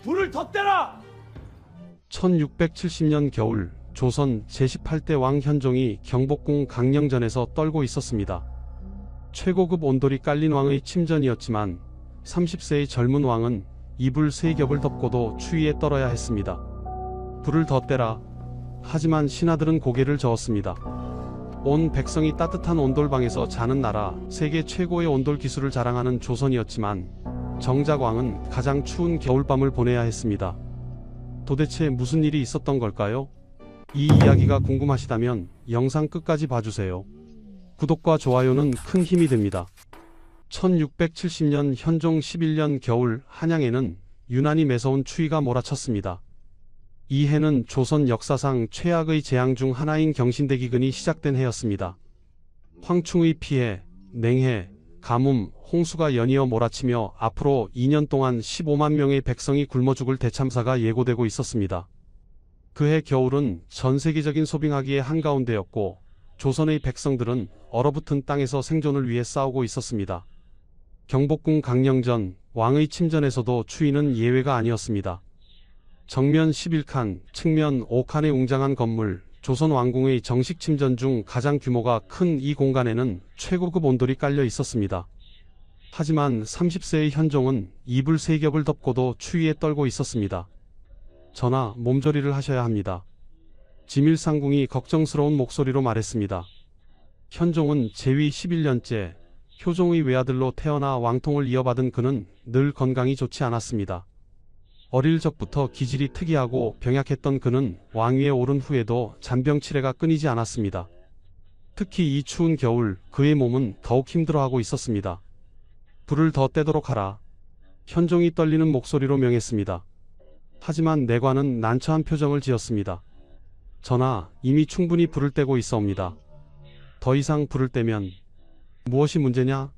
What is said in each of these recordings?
불을 덧대라! 1670년 겨울 조선 제18대 왕 현종이 경복궁 강령전에서 떨고 있었습니다. 최고급 온돌이 깔린 왕의 침전이었지만 30세의 젊은 왕은 이불 3겹을 덮고도 추위에 떨어야 했습니다. 불을 덧대라. 하지만 신하들은 고개를 저었습니다. 온 백성이 따뜻한 온돌방에서 자는 나라, 세계 최고의 온돌 기술을 자랑하는 조선이었지만 정작 왕은 가장 추운 겨울밤을 보내야 했습니다. 도대체 무슨 일이 있었던 걸까요? 이 이야기가 궁금하시다면 영상 끝까지 봐주세요. 구독과 좋아요는 큰 힘이 됩니다. 1670년 현종 11년 겨울 한양에는 유난히 매서운 추위가 몰아쳤습니다. 이 해는 조선 역사상 최악의 재앙 중 하나인 경신대기근이 시작된 해였습니다. 황충의 피해, 냉해, 가뭄, 홍수가 연이어 몰아치며 앞으로 2년 동안 15만 명의 백성이 굶어 죽을 대참사가 예고되고 있었습니다. 그해 겨울은 전 세계적인 소빙하기의 한가운데였고 조선의 백성들은 얼어붙은 땅에서 생존을 위해 싸우고 있었습니다. 경복궁 강령전, 왕의 침전에서도 추위는 예외가 아니었습니다. 정면 11칸, 측면 5칸의 웅장한 건물, 조선 왕궁의 정식 침전 중 가장 규모가 큰 이 공간에는 최고급 온돌이 깔려 있었습니다. 하지만 30세의 현종은 이불 3겹을 덮고도 추위에 떨고 있었습니다. 전하, 몸조리를 하셔야 합니다. 지밀상궁이 걱정스러운 목소리로 말했습니다. 현종은 재위 11년째, 효종의 외아들로 태어나 왕통을 이어받은 그는 늘 건강이 좋지 않았습니다. 어릴 적부터 기질이 특이하고 병약했던 그는 왕위에 오른 후에도 잔병 치레가 끊이지 않았습니다. 특히 이 추운 겨울 그의 몸은 더욱 힘들어하고 있었습니다. 불을 더 떼도록 하라. 현종이 떨리는 목소리로 명했습니다. 하지만 내관은 난처한 표정을 지었습니다. 전하, 이미 충분히 불을 떼고 있어옵니다. 더 이상 불을 떼면 무엇이 문제냐?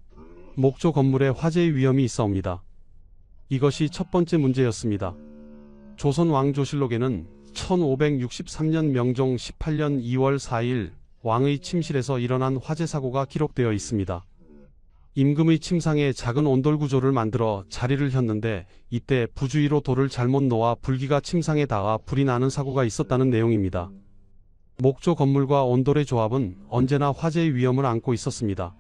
목조 건물에 화재의 위험이 있어옵니다. 이것이 첫 번째 문제였습니다. 조선 왕조실록에는 1563년 명종 18년 2월 4일 왕의 침실에서 일어난 화재 사고가 기록되어 있습니다. 임금의 침상에 작은 온돌 구조를 만들어 자리를 혔는데 이때 부주의로 돌을 잘못 놓아 불기가 침상에 닿아 불이 나는 사고가 있었다는 내용입니다. 목조 건물과 온돌의 조합은 언제나 화재의 위험을 안고 있었습니다.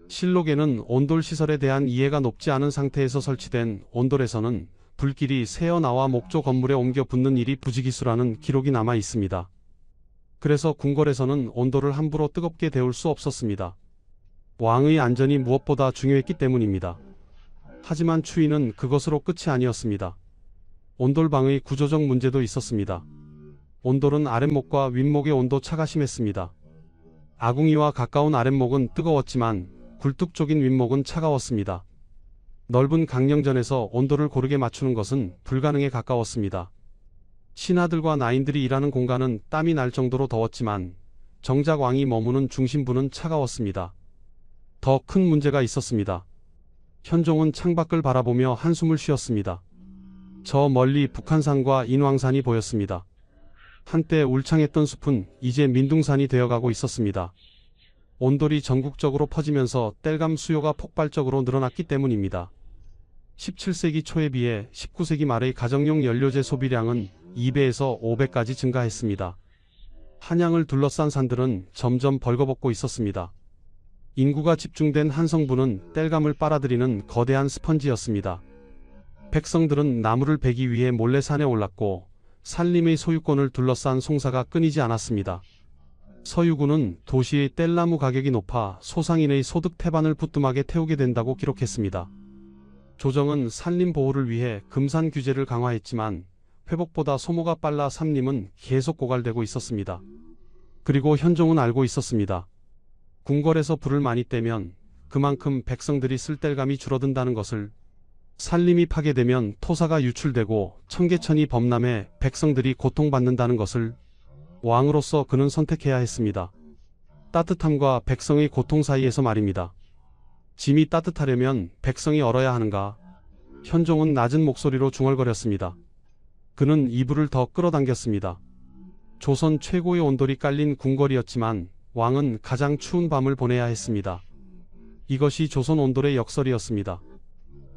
실록에는 온돌 시설에 대한 이해가 높지 않은 상태에서 설치된 온돌에서는 불길이 새어나와 목조 건물에 옮겨 붙는 일이 부지기수라는 기록이 남아 있습니다. 그래서 궁궐에서는 온돌을 함부로 뜨겁게 데울 수 없었습니다. 왕의 안전이 무엇보다 중요했기 때문입니다. 하지만 추위는 그것으로 끝이 아니었습니다. 온돌방의 구조적 문제도 있었습니다. 온돌은 아랫목과 윗목의 온도 차가 심했습니다. 아궁이와 가까운 아랫목은 뜨거웠지만 굴뚝 쪽인 윗목은 차가웠습니다. 넓은 강령전에서 온도를 고르게 맞추는 것은 불가능에 가까웠습니다. 신하들과 나인들이 일하는 공간은 땀이 날 정도로 더웠지만 정작 왕이 머무는 중심부는 차가웠습니다. 더 큰 문제가 있었습니다. 현종은 창밖을 바라보며 한숨을 쉬었습니다. 저 멀리 북한산과 인왕산이 보였습니다. 한때 울창했던 숲은 이제 민둥산이 되어가고 있었습니다. 온돌이 전국적으로 퍼지면서 땔감 수요가 폭발적으로 늘어났기 때문입니다. 17세기 초에 비해 19세기 말의 가정용 연료재 소비량은 2배에서 5배까지 증가했습니다. 한양을 둘러싼 산들은 점점 벌거벗고 있었습니다. 인구가 집중된 한성부는 땔감을 빨아들이는 거대한 스펀지였습니다. 백성들은 나무를 베기 위해 몰래 산에 올랐고 산림의 소유권을 둘러싼 송사가 끊이지 않았습니다. 서유구는 도시의 뗄나무 가격이 높아 소상인의 소득 태반을 부뚜막에 태우게 된다고 기록했습니다. 조정은 산림 보호를 위해 금산 규제를 강화했지만 회복보다 소모가 빨라 산림은 계속 고갈되고 있었습니다. 그리고 현종은 알고 있었습니다. 궁궐에서 불을 많이 떼면 그만큼 백성들이 쓸 땔감이 줄어든다는 것을. 산림이 파괴되면 토사가 유출되고 청계천이 범람해 백성들이 고통받는다는 것을. 왕으로서 그는 선택해야 했습니다. 따뜻함과 백성의 고통 사이에서 말입니다. 짐이 따뜻하려면 백성이 얼어야 하는가? 현종은 낮은 목소리로 중얼거렸습니다. 그는 이불을 더 끌어당겼습니다. 조선 최고의 온돌이 깔린 궁궐이었지만 왕은 가장 추운 밤을 보내야 했습니다. 이것이 조선 온돌의 역설이었습니다.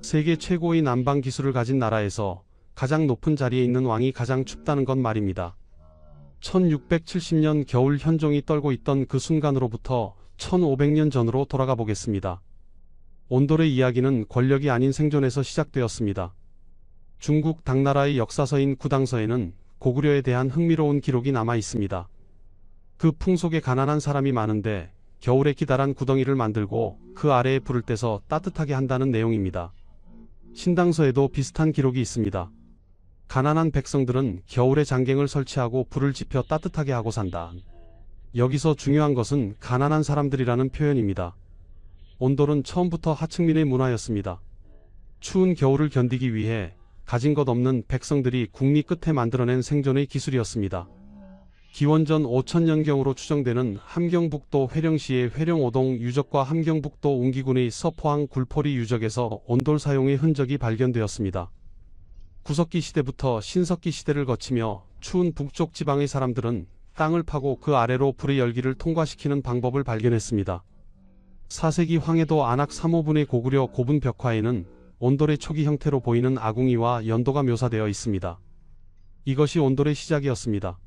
세계 최고의 난방 기술을 가진 나라에서 가장 높은 자리에 있는 왕이 가장 춥다는 건 말입니다. 1670년 겨울 현종이 떨고 있던 그 순간으로부터 1500년 전으로 돌아가 보겠습니다. 온돌의 이야기는 권력이 아닌 생존에서 시작되었습니다. 중국 당나라의 역사서인 구당서에는 고구려에 대한 흥미로운 기록이 남아 있습니다. 그 풍속에 가난한 사람이 많은데 겨울에 기다란 구덩이를 만들고 그 아래에 불을 떼서 따뜻하게 한다는 내용입니다. 신당서에도 비슷한 기록이 있습니다. 가난한 백성들은 겨울에 장갱을 설치하고 불을 지펴 따뜻하게 하고 산다. 여기서 중요한 것은 가난한 사람들이라는 표현입니다. 온돌은 처음부터 하층민의 문화였습니다. 추운 겨울을 견디기 위해 가진 것 없는 백성들이 궁리 끝에 만들어낸 생존의 기술이었습니다. 기원전 5000년경으로 추정되는 함경북도 회령시의 회령오동 유적과 함경북도 웅기군의 서포항 굴포리 유적에서 온돌 사용의 흔적이 발견되었습니다. 구석기 시대부터 신석기 시대를 거치며 추운 북쪽 지방의 사람들은 땅을 파고 그 아래로 불의 열기를 통과시키는 방법을 발견했습니다. 4세기 황해도 안악 3호분의 고구려 고분 벽화에는 온돌의 초기 형태로 보이는 아궁이와 연도가 묘사되어 있습니다. 이것이 온돌의 시작이었습니다.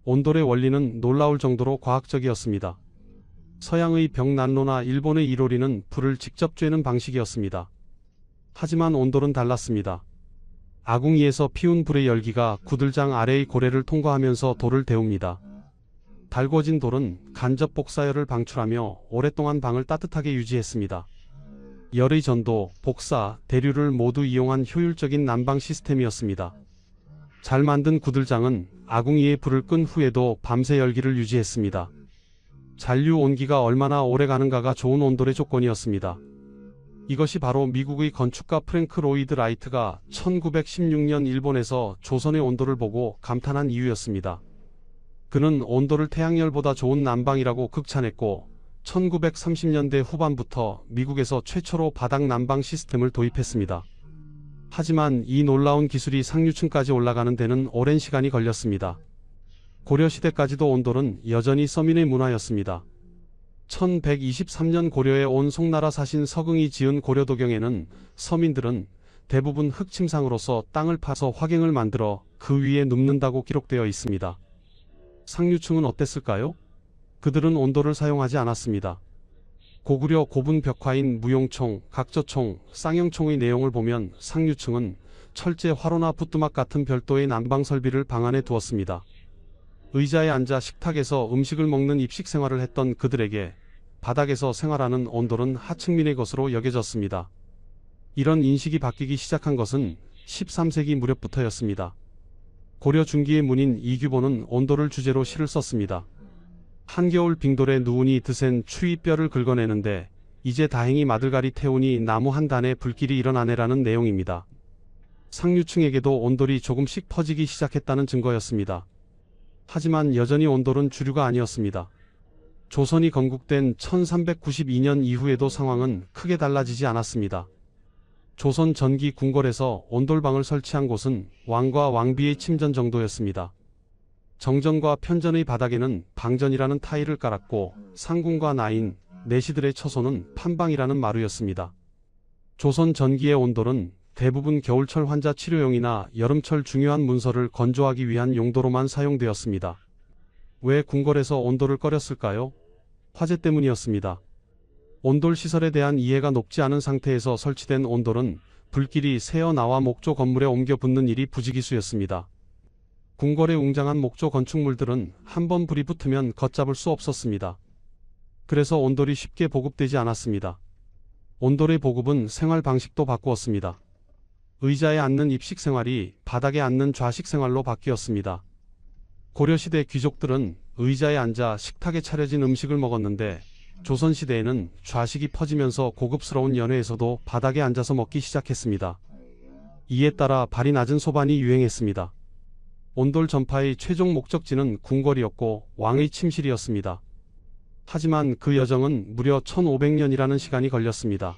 온돌의 원리는 놀라울 정도로 과학적이었습니다. 서양의 벽난로나 일본의 이로리는 불을 직접 쬐는 방식이었습니다. 하지만 온돌은 달랐습니다. 아궁이에서 피운 불의 열기가 구들장 아래의 고래를 통과하면서 돌을 데웁니다. 달궈진 돌은 간접 복사열을 방출하며 오랫동안 방을 따뜻하게 유지했습니다. 열의 전도, 복사, 대류를 모두 이용한 효율적인 난방 시스템이었습니다. 잘 만든 구들장은 아궁이에 불을 끈 후에도 밤새 열기를 유지했습니다. 잔류 온기가 얼마나 오래 가는가가 좋은 온돌의 조건이었습니다. 이것이 바로 미국의 건축가 프랭크 로이드 라이트가 1916년 일본에서 조선의 온도를 보고 감탄한 이유였습니다. 그는 온돌을 태양열보다 좋은 난방이라고 극찬했고 1930년대 후반부터 미국에서 최초로 바닥 난방 시스템을 도입했습니다. 하지만 이 놀라운 기술이 상류층까지 올라가는 데는 오랜 시간이 걸렸습니다. 고려시대까지도 온돌은 여전히 서민의 문화였습니다. 1123년 고려에 온 송나라 사신 서긍이 지은 고려도경에는 서민들은 대부분 흙침상으로서 땅을 파서 화갱을 만들어 그 위에 눕는다고 기록되어 있습니다. 상류층은 어땠을까요? 그들은 온돌을 사용하지 않았습니다. 고구려 고분 벽화인 무용총, 각저총, 쌍용총의 내용을 보면 상류층은 철제 화로나 부뚜막 같은 별도의 난방 설비를 방 안에 두었습니다. 의자에 앉아 식탁에서 음식을 먹는 입식 생활을 했던 그들에게 바닥에서 생활하는 온돌은 하층민의 것으로 여겨졌습니다. 이런 인식이 바뀌기 시작한 것은 13세기 무렵부터였습니다. 고려 중기의 문인 이규보는 온돌을 주제로 시를 썼습니다. 한겨울 빙돌에 누우니 드센 추위 뼈를 긁어내는데 이제 다행히 마들가리 태우니 나무 한 단에 불길이 일어나네라는 내용입니다. 상류층에게도 온돌이 조금씩 퍼지기 시작했다는 증거였습니다. 하지만 여전히 온돌은 주류가 아니었습니다. 조선이 건국된 1392년 이후에도 상황은 크게 달라지지 않았습니다. 조선 전기 궁궐에서 온돌방을 설치한 곳은 왕과 왕비의 침전 정도였습니다. 정전과 편전의 바닥에는 방전이라는 타일을 깔았고 상궁과 나인, 내시들의 처소는 판방이라는 마루였습니다. 조선 전기의 온돌은 대부분 겨울철 환자 치료용이나 여름철 중요한 문서를 건조하기 위한 용도로만 사용되었습니다. 왜 궁궐에서 온돌을 꺼렸을까요? 화재 때문이었습니다. 온돌 시설에 대한 이해가 높지 않은 상태에서 설치된 온돌은 불길이 새어나와 목조 건물에 옮겨 붙는 일이 부지기수였습니다. 궁궐에 웅장한 목조 건축물들은 한번 불이 붙으면 걷잡을 수 없었습니다. 그래서 온돌이 쉽게 보급되지 않았습니다. 온돌의 보급은 생활 방식도 바꾸었습니다. 의자에 앉는 입식 생활이 바닥에 앉는 좌식 생활로 바뀌었습니다. 고려시대 귀족들은 의자에 앉아 식탁에 차려진 음식을 먹었는데 조선시대에는 좌식이 퍼지면서 고급스러운 연회에서도 바닥에 앉아서 먹기 시작했습니다. 이에 따라 발이 낮은 소반이 유행했습니다. 온돌 전파의 최종 목적지는 궁궐이었고 왕의 침실이었습니다. 하지만 그 여정은 무려 1500년이라는 시간이 걸렸습니다.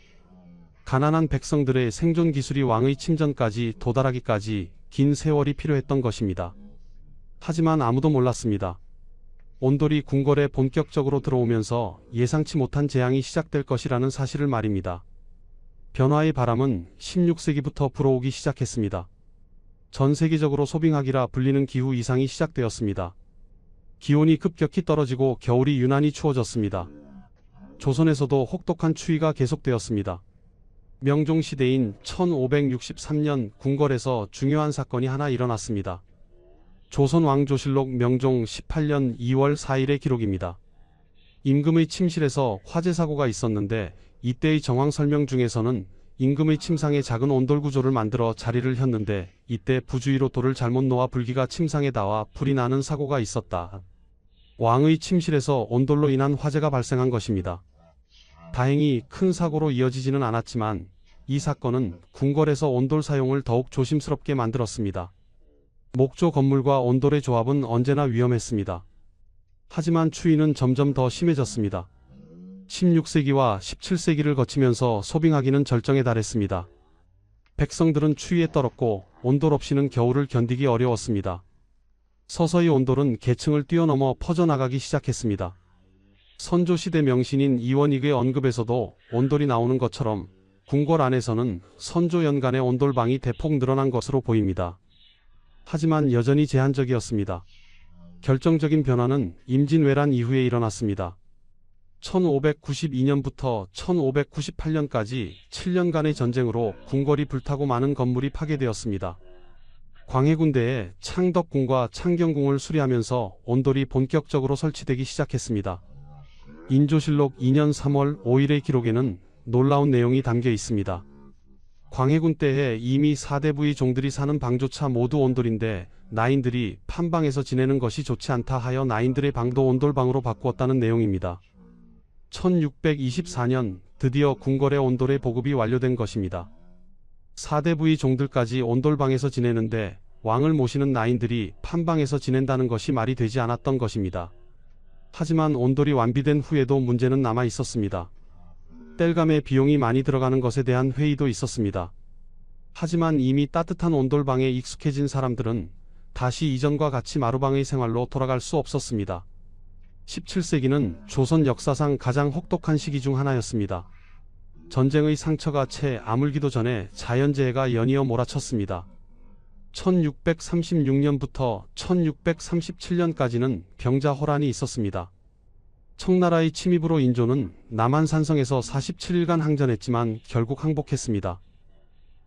가난한 백성들의 생존 기술이 왕의 침전까지 도달하기까지 긴 세월이 필요했던 것입니다. 하지만 아무도 몰랐습니다. 온돌이 궁궐에 본격적으로 들어오면서 예상치 못한 재앙이 시작될 것이라는 사실을 말입니다. 변화의 바람은 16세기부터 불어오기 시작했습니다. 전 세계적으로 소빙하기라 불리는 기후 이상이 시작되었습니다. 기온이 급격히 떨어지고 겨울이 유난히 추워졌습니다. 조선에서도 혹독한 추위가 계속되었습니다. 명종시대인 1563년 궁궐에서 중요한 사건이 하나 일어났습니다. 조선왕조실록 명종 18년 2월 4일의 기록입니다. 임금의 침실에서 화재 사고가 있었는데 이때의 정황 설명 중에서는 임금의 침상에 작은 온돌 구조를 만들어 자리를 혔는데 이때 부주의로 돌을 잘못 놓아 불기가 침상에 닿아 불이 나는 사고가 있었다. 왕의 침실에서 온돌로 인한 화재가 발생한 것입니다. 다행히 큰 사고로 이어지지는 않았지만 이 사건은 궁궐에서 온돌 사용을 더욱 조심스럽게 만들었습니다. 목조 건물과 온돌의 조합은 언제나 위험했습니다. 하지만 추위는 점점 더 심해졌습니다. 16세기와 17세기를 거치면서 소빙하기는 절정에 달했습니다. 백성들은 추위에 떨었고 온돌 없이는 겨울을 견디기 어려웠습니다. 서서히 온돌은 계층을 뛰어넘어 퍼져나가기 시작했습니다. 선조시대 명신인 이원익의 언급에서도 온돌이 나오는 것처럼 궁궐 안에서는 선조 연간의 온돌방이 대폭 늘어난 것으로 보입니다. 하지만 여전히 제한적이었습니다. 결정적인 변화는 임진왜란 이후에 일어났습니다. 1592년부터 1598년까지 7년간의 전쟁으로 궁궐이 불타고 많은 건물이 파괴되었습니다. 광해군대에 창덕궁과 창경궁을 수리하면서 온돌이 본격적으로 설치되기 시작했습니다. 인조실록 2년 3월 5일의 기록에는 놀라운 내용이 담겨 있습니다. 광해군 때에 이미 4대 부의 종들이 사는 방조차 모두 온돌인데 나인들이 판방에서 지내는 것이 좋지 않다 하여 나인들의 방도 온돌방으로 바꾸었다는 내용입니다. 1624년 드디어 궁궐의 온돌의 보급이 완료된 것입니다. 4대 부의 종들까지 온돌방에서 지내는데 왕을 모시는 나인들이 판방에서 지낸다는 것이 말이 되지 않았던 것입니다. 하지만 온돌이 완비된 후에도 문제는 남아 있었습니다. 땔감에 비용이 많이 들어가는 것에 대한 회의도 있었습니다. 하지만 이미 따뜻한 온돌방에 익숙해진 사람들은 다시 이전과 같이 마루방의 생활로 돌아갈 수 없었습니다. 17세기는 조선 역사상 가장 혹독한 시기 중 하나였습니다. 전쟁의 상처가 채 아물기도 전에 자연재해가 연이어 몰아쳤습니다. 1636년부터 1637년까지는 병자호란이 있었습니다. 청나라의 침입으로 인조는 남한산성에서 47일간 항전했지만 결국 항복했습니다.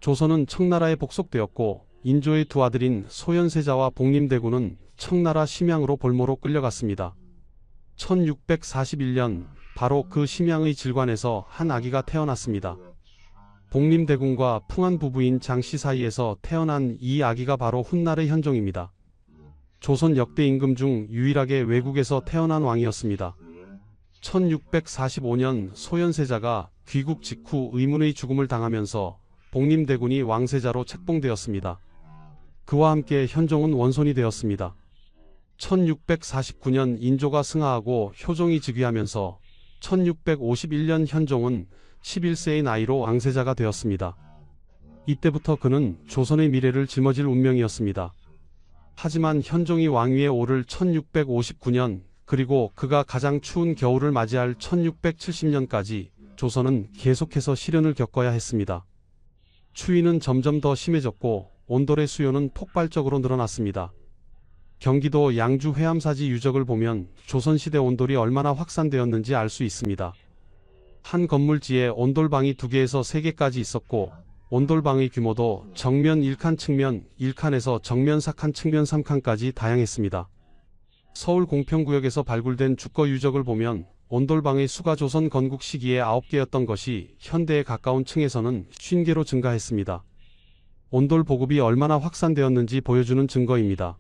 조선은 청나라에 복속되었고 인조의 두 아들인 소현세자와 복림대군은 청나라 심양으로 볼모로 끌려갔습니다. 1641년 바로 그 심양의 질관에서 한 아기가 태어났습니다. 복림대군과 풍한 부부인 장씨 사이에서 태어난 이 아기가 바로 훗날의 현종입니다. 조선 역대 임금 중 유일하게 외국에서 태어난 왕이었습니다. 1645년 소현세자가 귀국 직후 의문의 죽음을 당하면서 복림대군이 왕세자로 책봉되었습니다. 그와 함께 현종은 원손이 되었습니다. 1649년 인조가 승하하고 효종이 즉위하면서 1651년 현종은 11세의 나이로 왕세자가 되었습니다. 이때부터 그는 조선의 미래를 짊어질 운명이었습니다. 하지만 현종이 왕위에 오를 1659년 그리고 그가 가장 추운 겨울을 맞이할 1670년까지 조선은 계속해서 시련을 겪어야 했습니다. 추위는 점점 더 심해졌고 온돌의 수요는 폭발적으로 늘어났습니다. 경기도 양주 회암사지 유적을 보면 조선시대 온돌이 얼마나 확산되었는지 알 수 있습니다. 한 건물지에 온돌방이 2개에서 3개까지 있었고 온돌방의 규모도 정면 1칸 측면 1칸에서 정면 4칸 측면 3칸까지 다양했습니다. 서울 공평구역에서 발굴된 주거 유적을 보면 온돌방의 수가 조선 건국 시기에 9개였던 것이 현대에 가까운 층에서는 50개로 증가했습니다. 온돌 보급이 얼마나 확산되었는지 보여주는 증거입니다.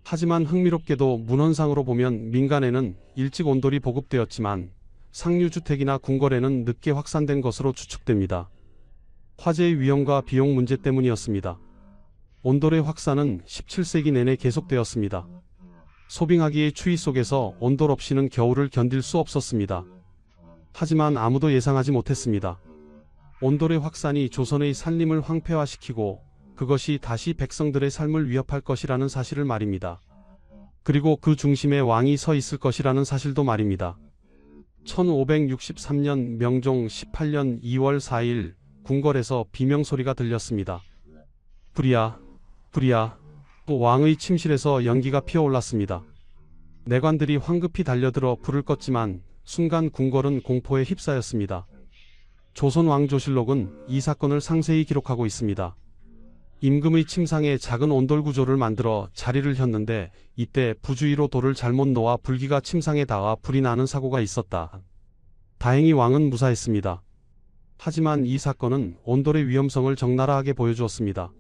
하지만 흥미롭게도 문헌상으로 보면 민간에는 일찍 온돌이 보급되었지만 상류주택이나 궁궐에는 늦게 확산된 것으로 추측됩니다. 화재의 위험과 비용 문제 때문이었습니다. 온돌의 확산은 17세기 내내 계속되었습니다. 소빙하기의 추위 속에서 온돌 없이는 겨울을 견딜 수 없었습니다. 하지만 아무도 예상하지 못했습니다. 온돌의 확산이 조선의 산림을 황폐화시키고 그것이 다시 백성들의 삶을 위협할 것이라는 사실을 말입니다. 그리고 그 중심에 왕이 서 있을 것이라는 사실도 말입니다. 1563년 명종 18년 2월 4일 궁궐에서 비명소리가 들렸습니다. 불이야, 불이야. 또 왕의 침실에서 연기가 피어올랐습니다. 내관들이 황급히 달려들어 불을 껐지만 순간 궁궐은 공포에 휩싸였습니다. 조선 왕조실록은 이 사건을 상세히 기록하고 있습니다. 임금의 침상에 작은 온돌 구조를 만들어 자리를 혔는데 이때 부주의로 돌을 잘못 놓아 불기가 침상에 닿아 불이 나는 사고가 있었다. 다행히 왕은 무사했습니다. 하지만 이 사건은 온돌의 위험성을 적나라하게 보여주었습니다.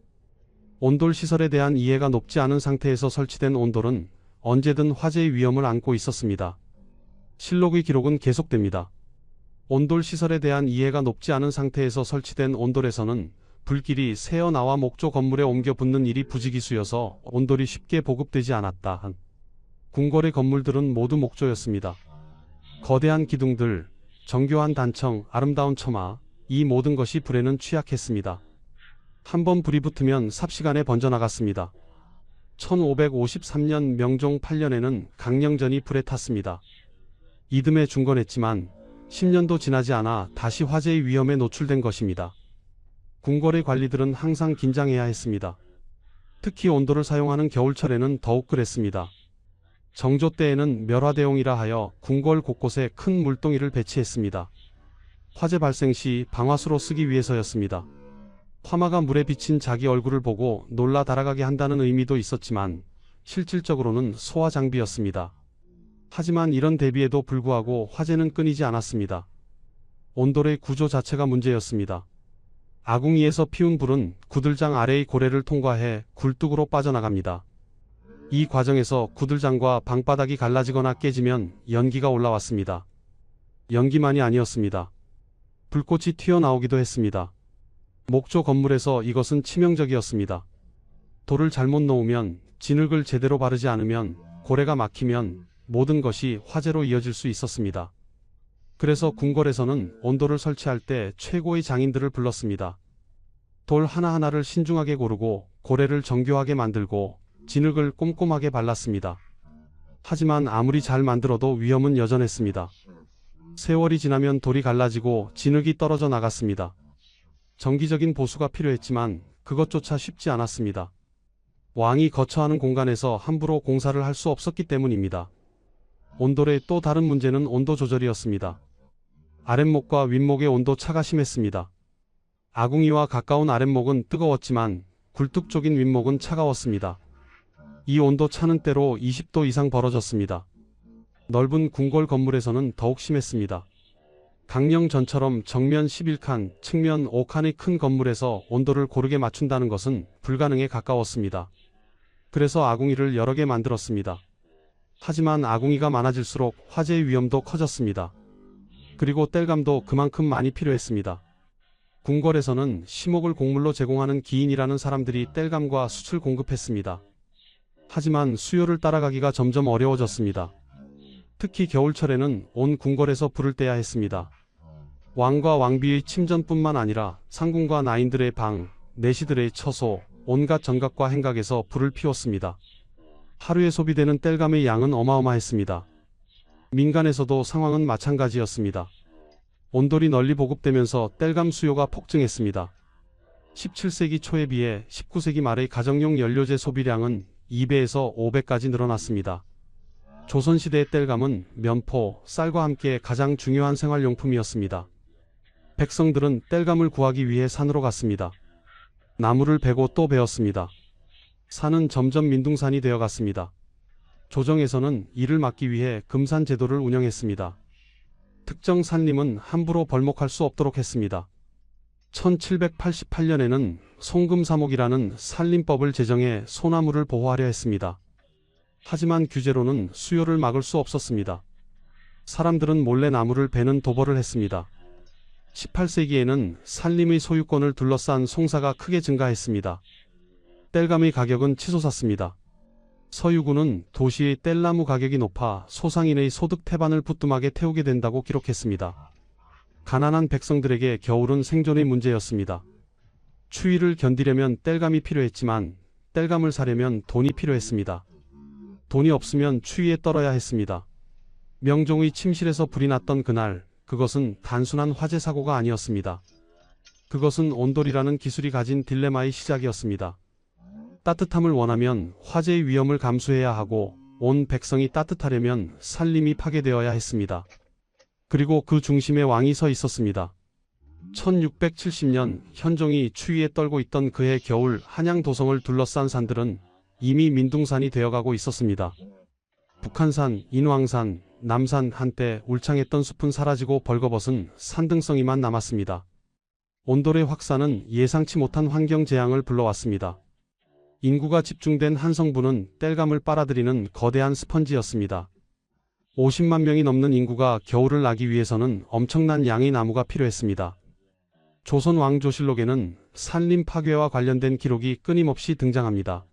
온돌 시설에 대한 이해가 높지 않은 상태에서 설치된 온돌은 언제든 화재의 위험을 안고 있었습니다. 실록의 기록은 계속됩니다. 온돌 시설에 대한 이해가 높지 않은 상태에서 설치된 온돌에서는 불길이 새어나와 목조 건물에 옮겨 붙는 일이 부지기수여서 온돌이 쉽게 보급되지 않았다. 궁궐의 건물들은 모두 목조였습니다. 거대한 기둥들, 정교한 단청, 아름다운 처마, 이 모든 것이 불에는 취약했습니다. 한번 불이 붙으면 삽시간에 번져나갔습니다. 1553년 명종 8년에는 강령전이 불에 탔습니다. 이듬해 중건했지만 10년도 지나지 않아 다시 화재의 위험에 노출된 것입니다. 궁궐의 관리들은 항상 긴장해야 했습니다. 특히 온돌을 사용하는 겨울철에는 더욱 그랬습니다. 정조 때에는 멸화대용이라 하여 궁궐 곳곳에 큰 물동이를 배치했습니다. 화재 발생 시 방화수로 쓰기 위해서였습니다. 화마가 물에 비친 자기 얼굴을 보고 놀라 달아가게 한다는 의미도 있었지만 실질적으로는 소화 장비였습니다. 하지만 이런 대비에도 불구하고 화재는 끊이지 않았습니다. 온돌의 구조 자체가 문제였습니다. 아궁이에서 피운 불은 구들장 아래의 고래를 통과해 굴뚝으로 빠져나갑니다. 이 과정에서 구들장과 방바닥이 갈라지거나 깨지면 연기가 올라왔습니다. 연기만이 아니었습니다. 불꽃이 튀어나오기도 했습니다. 목조 건물에서 이것은 치명적이었습니다. 돌을 잘못 놓으면, 진흙을 제대로 바르지 않으면, 고래가 막히면 모든 것이 화재로 이어질 수 있었습니다. 그래서 궁궐에서는 온돌을 설치할 때 최고의 장인들을 불렀습니다. 돌 하나하나를 신중하게 고르고 고래를 정교하게 만들고 진흙을 꼼꼼하게 발랐습니다. 하지만 아무리 잘 만들어도 위험은 여전했습니다. 세월이 지나면 돌이 갈라지고 진흙이 떨어져 나갔습니다. 정기적인 보수가 필요했지만 그것조차 쉽지 않았습니다. 왕이 거처하는 공간에서 함부로 공사를 할 수 없었기 때문입니다. 온돌의 또 다른 문제는 온도 조절이었습니다. 아랫목과 윗목의 온도 차가 심했습니다. 아궁이와 가까운 아랫목은 뜨거웠지만 굴뚝 쪽인 윗목은 차가웠습니다. 이 온도 차는 때로 20도 이상 벌어졌습니다. 넓은 궁궐 건물에서는 더욱 심했습니다. 강령전처럼 정면 11칸, 측면 5칸의 큰 건물에서 온도를 고르게 맞춘다는 것은 불가능에 가까웠습니다. 그래서 아궁이를 여러 개 만들었습니다. 하지만 아궁이가 많아질수록 화재의 위험도 커졌습니다. 그리고 땔감도 그만큼 많이 필요했습니다. 궁궐에서는 심옥을 곡물로 제공하는 기인이라는 사람들이 땔감과 숯을 공급했습니다. 하지만 수요를 따라가기가 점점 어려워졌습니다. 특히 겨울철에는 온 궁궐에서 불을 떼야 했습니다. 왕과 왕비의 침전뿐만 아니라 상궁과 나인들의 방, 내시들의 처소, 온갖 정각과 행각에서 불을 피웠습니다. 하루에 소비되는 땔감의 양은 어마어마했습니다. 민간에서도 상황은 마찬가지였습니다. 온돌이 널리 보급되면서 땔감 수요가 폭증했습니다. 17세기 초에 비해 19세기 말의 가정용 연료재 소비량은 2배에서 5배까지 늘어났습니다. 조선시대의 땔감은 면포, 쌀과 함께 가장 중요한 생활용품이었습니다. 백성들은 땔감을 구하기 위해 산으로 갔습니다. 나무를 베고 또 베었습니다. 산은 점점 민둥산이 되어갔습니다. 조정에서는 이를 막기 위해 금산 제도를 운영했습니다. 특정 산림은 함부로 벌목할 수 없도록 했습니다. 1788년에는 송금사목이라는 산림법을 제정해 소나무를 보호하려 했습니다. 하지만 규제로는 수요를 막을 수 없었습니다. 사람들은 몰래 나무를 베는 도벌을 했습니다. 18세기에는 산림의 소유권을 둘러싼 송사가 크게 증가했습니다. 땔감의 가격은 치솟았습니다. 서유구는 도시의 땔나무 가격이 높아 소상인의 소득 태반을 부뚜막에 태우게 된다고 기록했습니다. 가난한 백성들에게 겨울은 생존의 문제였습니다. 추위를 견디려면 땔감이 필요했지만 땔감을 사려면 돈이 필요했습니다. 돈이 없으면 추위에 떨어야 했습니다. 명종의 침실에서 불이 났던 그날, 그것은 단순한 화재 사고가 아니었습니다. 그것은 온돌이라는 기술이 가진 딜레마의 시작이었습니다. 따뜻함을 원하면 화재의 위험을 감수해야 하고 온 백성이 따뜻하려면 산림이 파괴되어야 했습니다. 그리고 그 중심에 왕이 서 있었습니다. 1670년 현종이 추위에 떨고 있던 그해 겨울 한양 도성을 둘러싼 산들은 이미 민둥산이 되어가고 있었습니다. 북한산, 인왕산, 남산 한때 울창했던 숲은 사라지고 벌거벗은 산등성이만 남았습니다. 온돌의 확산은 예상치 못한 환경 재앙을 불러왔습니다. 인구가 집중된 한성부는 땔감을 빨아들이는 거대한 스펀지였습니다. 50만 명이 넘는 인구가 겨울을 나기 위해서는 엄청난 양의 나무가 필요했습니다. 조선 왕조실록에는 산림 파괴와 관련된 기록이 끊임없이 등장합니다.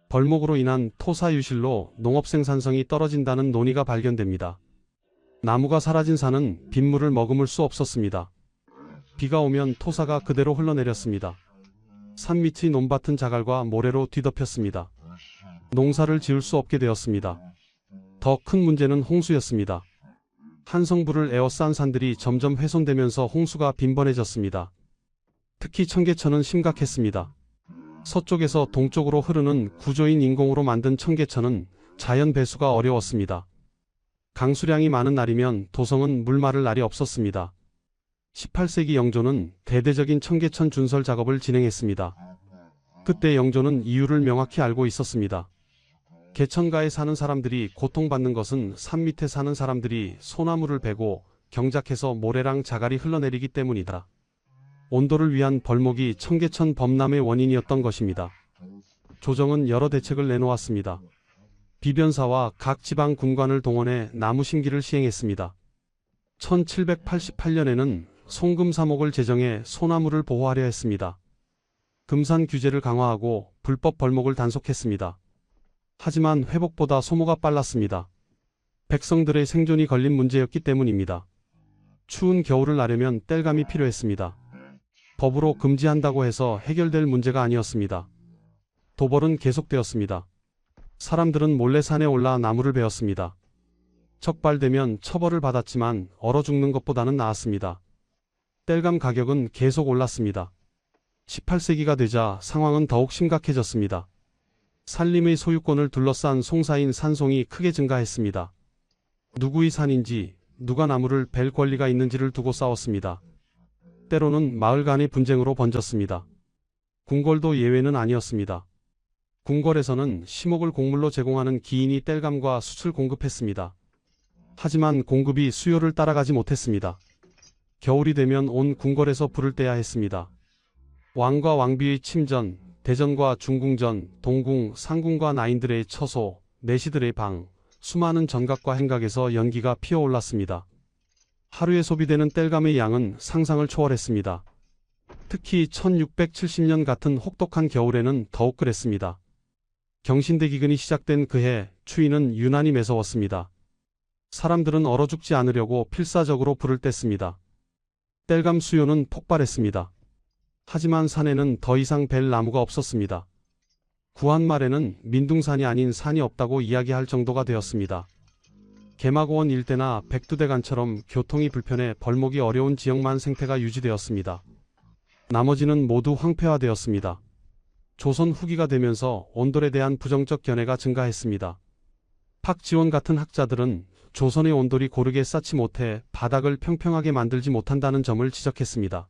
벌목으로 인한 토사유실로 농업 생산성이 떨어진다는 논의가 발견됩니다. 나무가 사라진 산은 빗물을 머금을 수 없었습니다. 비가 오면 토사가 그대로 흘러내렸습니다. 산 밑의 논밭은 자갈과 모래로 뒤덮였습니다. 농사를 지을 수 없게 되었습니다. 더 큰 문제는 홍수였습니다. 한성부를 에워싼 산들이 점점 훼손되면서 홍수가 빈번해졌습니다. 특히 청계천은 심각했습니다. 서쪽에서 동쪽으로 흐르는 구조인 인공으로 만든 청계천은 자연 배수가 어려웠습니다. 강수량이 많은 날이면 도성은 물 마를 날이 없었습니다. 18세기 영조는 대대적인 청계천 준설 작업을 진행했습니다. 그때 영조는 이유를 명확히 알고 있었습니다. 개천가에 사는 사람들이 고통받는 것은 산 밑에 사는 사람들이 소나무를 베고 경작해서 모래랑 자갈이 흘러내리기 때문이다. 온도를 위한 벌목이 청계천 범람의 원인이었던 것입니다. 조정은 여러 대책을 내놓았습니다. 비변사와 각 지방 군관을 동원해 나무 심기를 시행했습니다. 1788년에는 송금사목을 제정해 소나무를 보호하려 했습니다. 금산 규제를 강화하고 불법 벌목을 단속했습니다. 하지만 회복보다 소모가 빨랐습니다. 백성들의 생존이 걸린 문제였기 때문입니다. 추운 겨울을 나려면 땔감이 필요했습니다. 법으로 금지한다고 해서 해결될 문제가 아니었습니다. 도벌은 계속되었습니다. 사람들은 몰래 산에 올라 나무를 베었습니다. 적발되면 처벌을 받았지만 얼어 죽는 것보다는 나았습니다. 땔감 가격은 계속 올랐습니다. 18세기가 되자 상황은 더욱 심각해졌습니다. 산림의 소유권을 둘러싼 송사인 산송이 크게 증가했습니다. 누구의 산인지, 누가 나무를 벨 권리가 있는지를 두고 싸웠습니다. 때로는 마을 간의 분쟁으로 번졌습니다. 궁궐도 예외는 아니었습니다. 궁궐에서는 심옥을 곡물로 제공하는 기인이 땔감과 숯을 공급했습니다. 하지만 공급이 수요를 따라가지 못했습니다. 겨울이 되면 온 궁궐에서 불을 떼야 했습니다. 왕과 왕비의 침전, 대전과 중궁전, 동궁, 상궁과 나인들의 처소, 내시들의 방, 수많은 전각과 행각에서 연기가 피어올랐습니다. 하루에 소비되는 땔감의 양은 상상을 초월했습니다. 특히 1670년 같은 혹독한 겨울에는 더욱 그랬습니다. 경신대 기근이 시작된 그해 추위는 유난히 매서웠습니다. 사람들은 얼어 죽지 않으려고 필사적으로 불을 뗐습니다. 땔감 수요는 폭발했습니다. 하지만 산에는 더 이상 벨 나무가 없었습니다. 구한 말에는 민둥산이 아닌 산이 없다고 이야기할 정도가 되었습니다. 개마고원 일대나 백두대간처럼 교통이 불편해 벌목이 어려운 지역만 생태가 유지되었습니다. 나머지는 모두 황폐화되었습니다. 조선 후기가 되면서 온돌에 대한 부정적 견해가 증가했습니다. 박지원 같은 학자들은 조선의 온돌이 고르게 쌓지 못해 바닥을 평평하게 만들지 못한다는 점을 지적했습니다.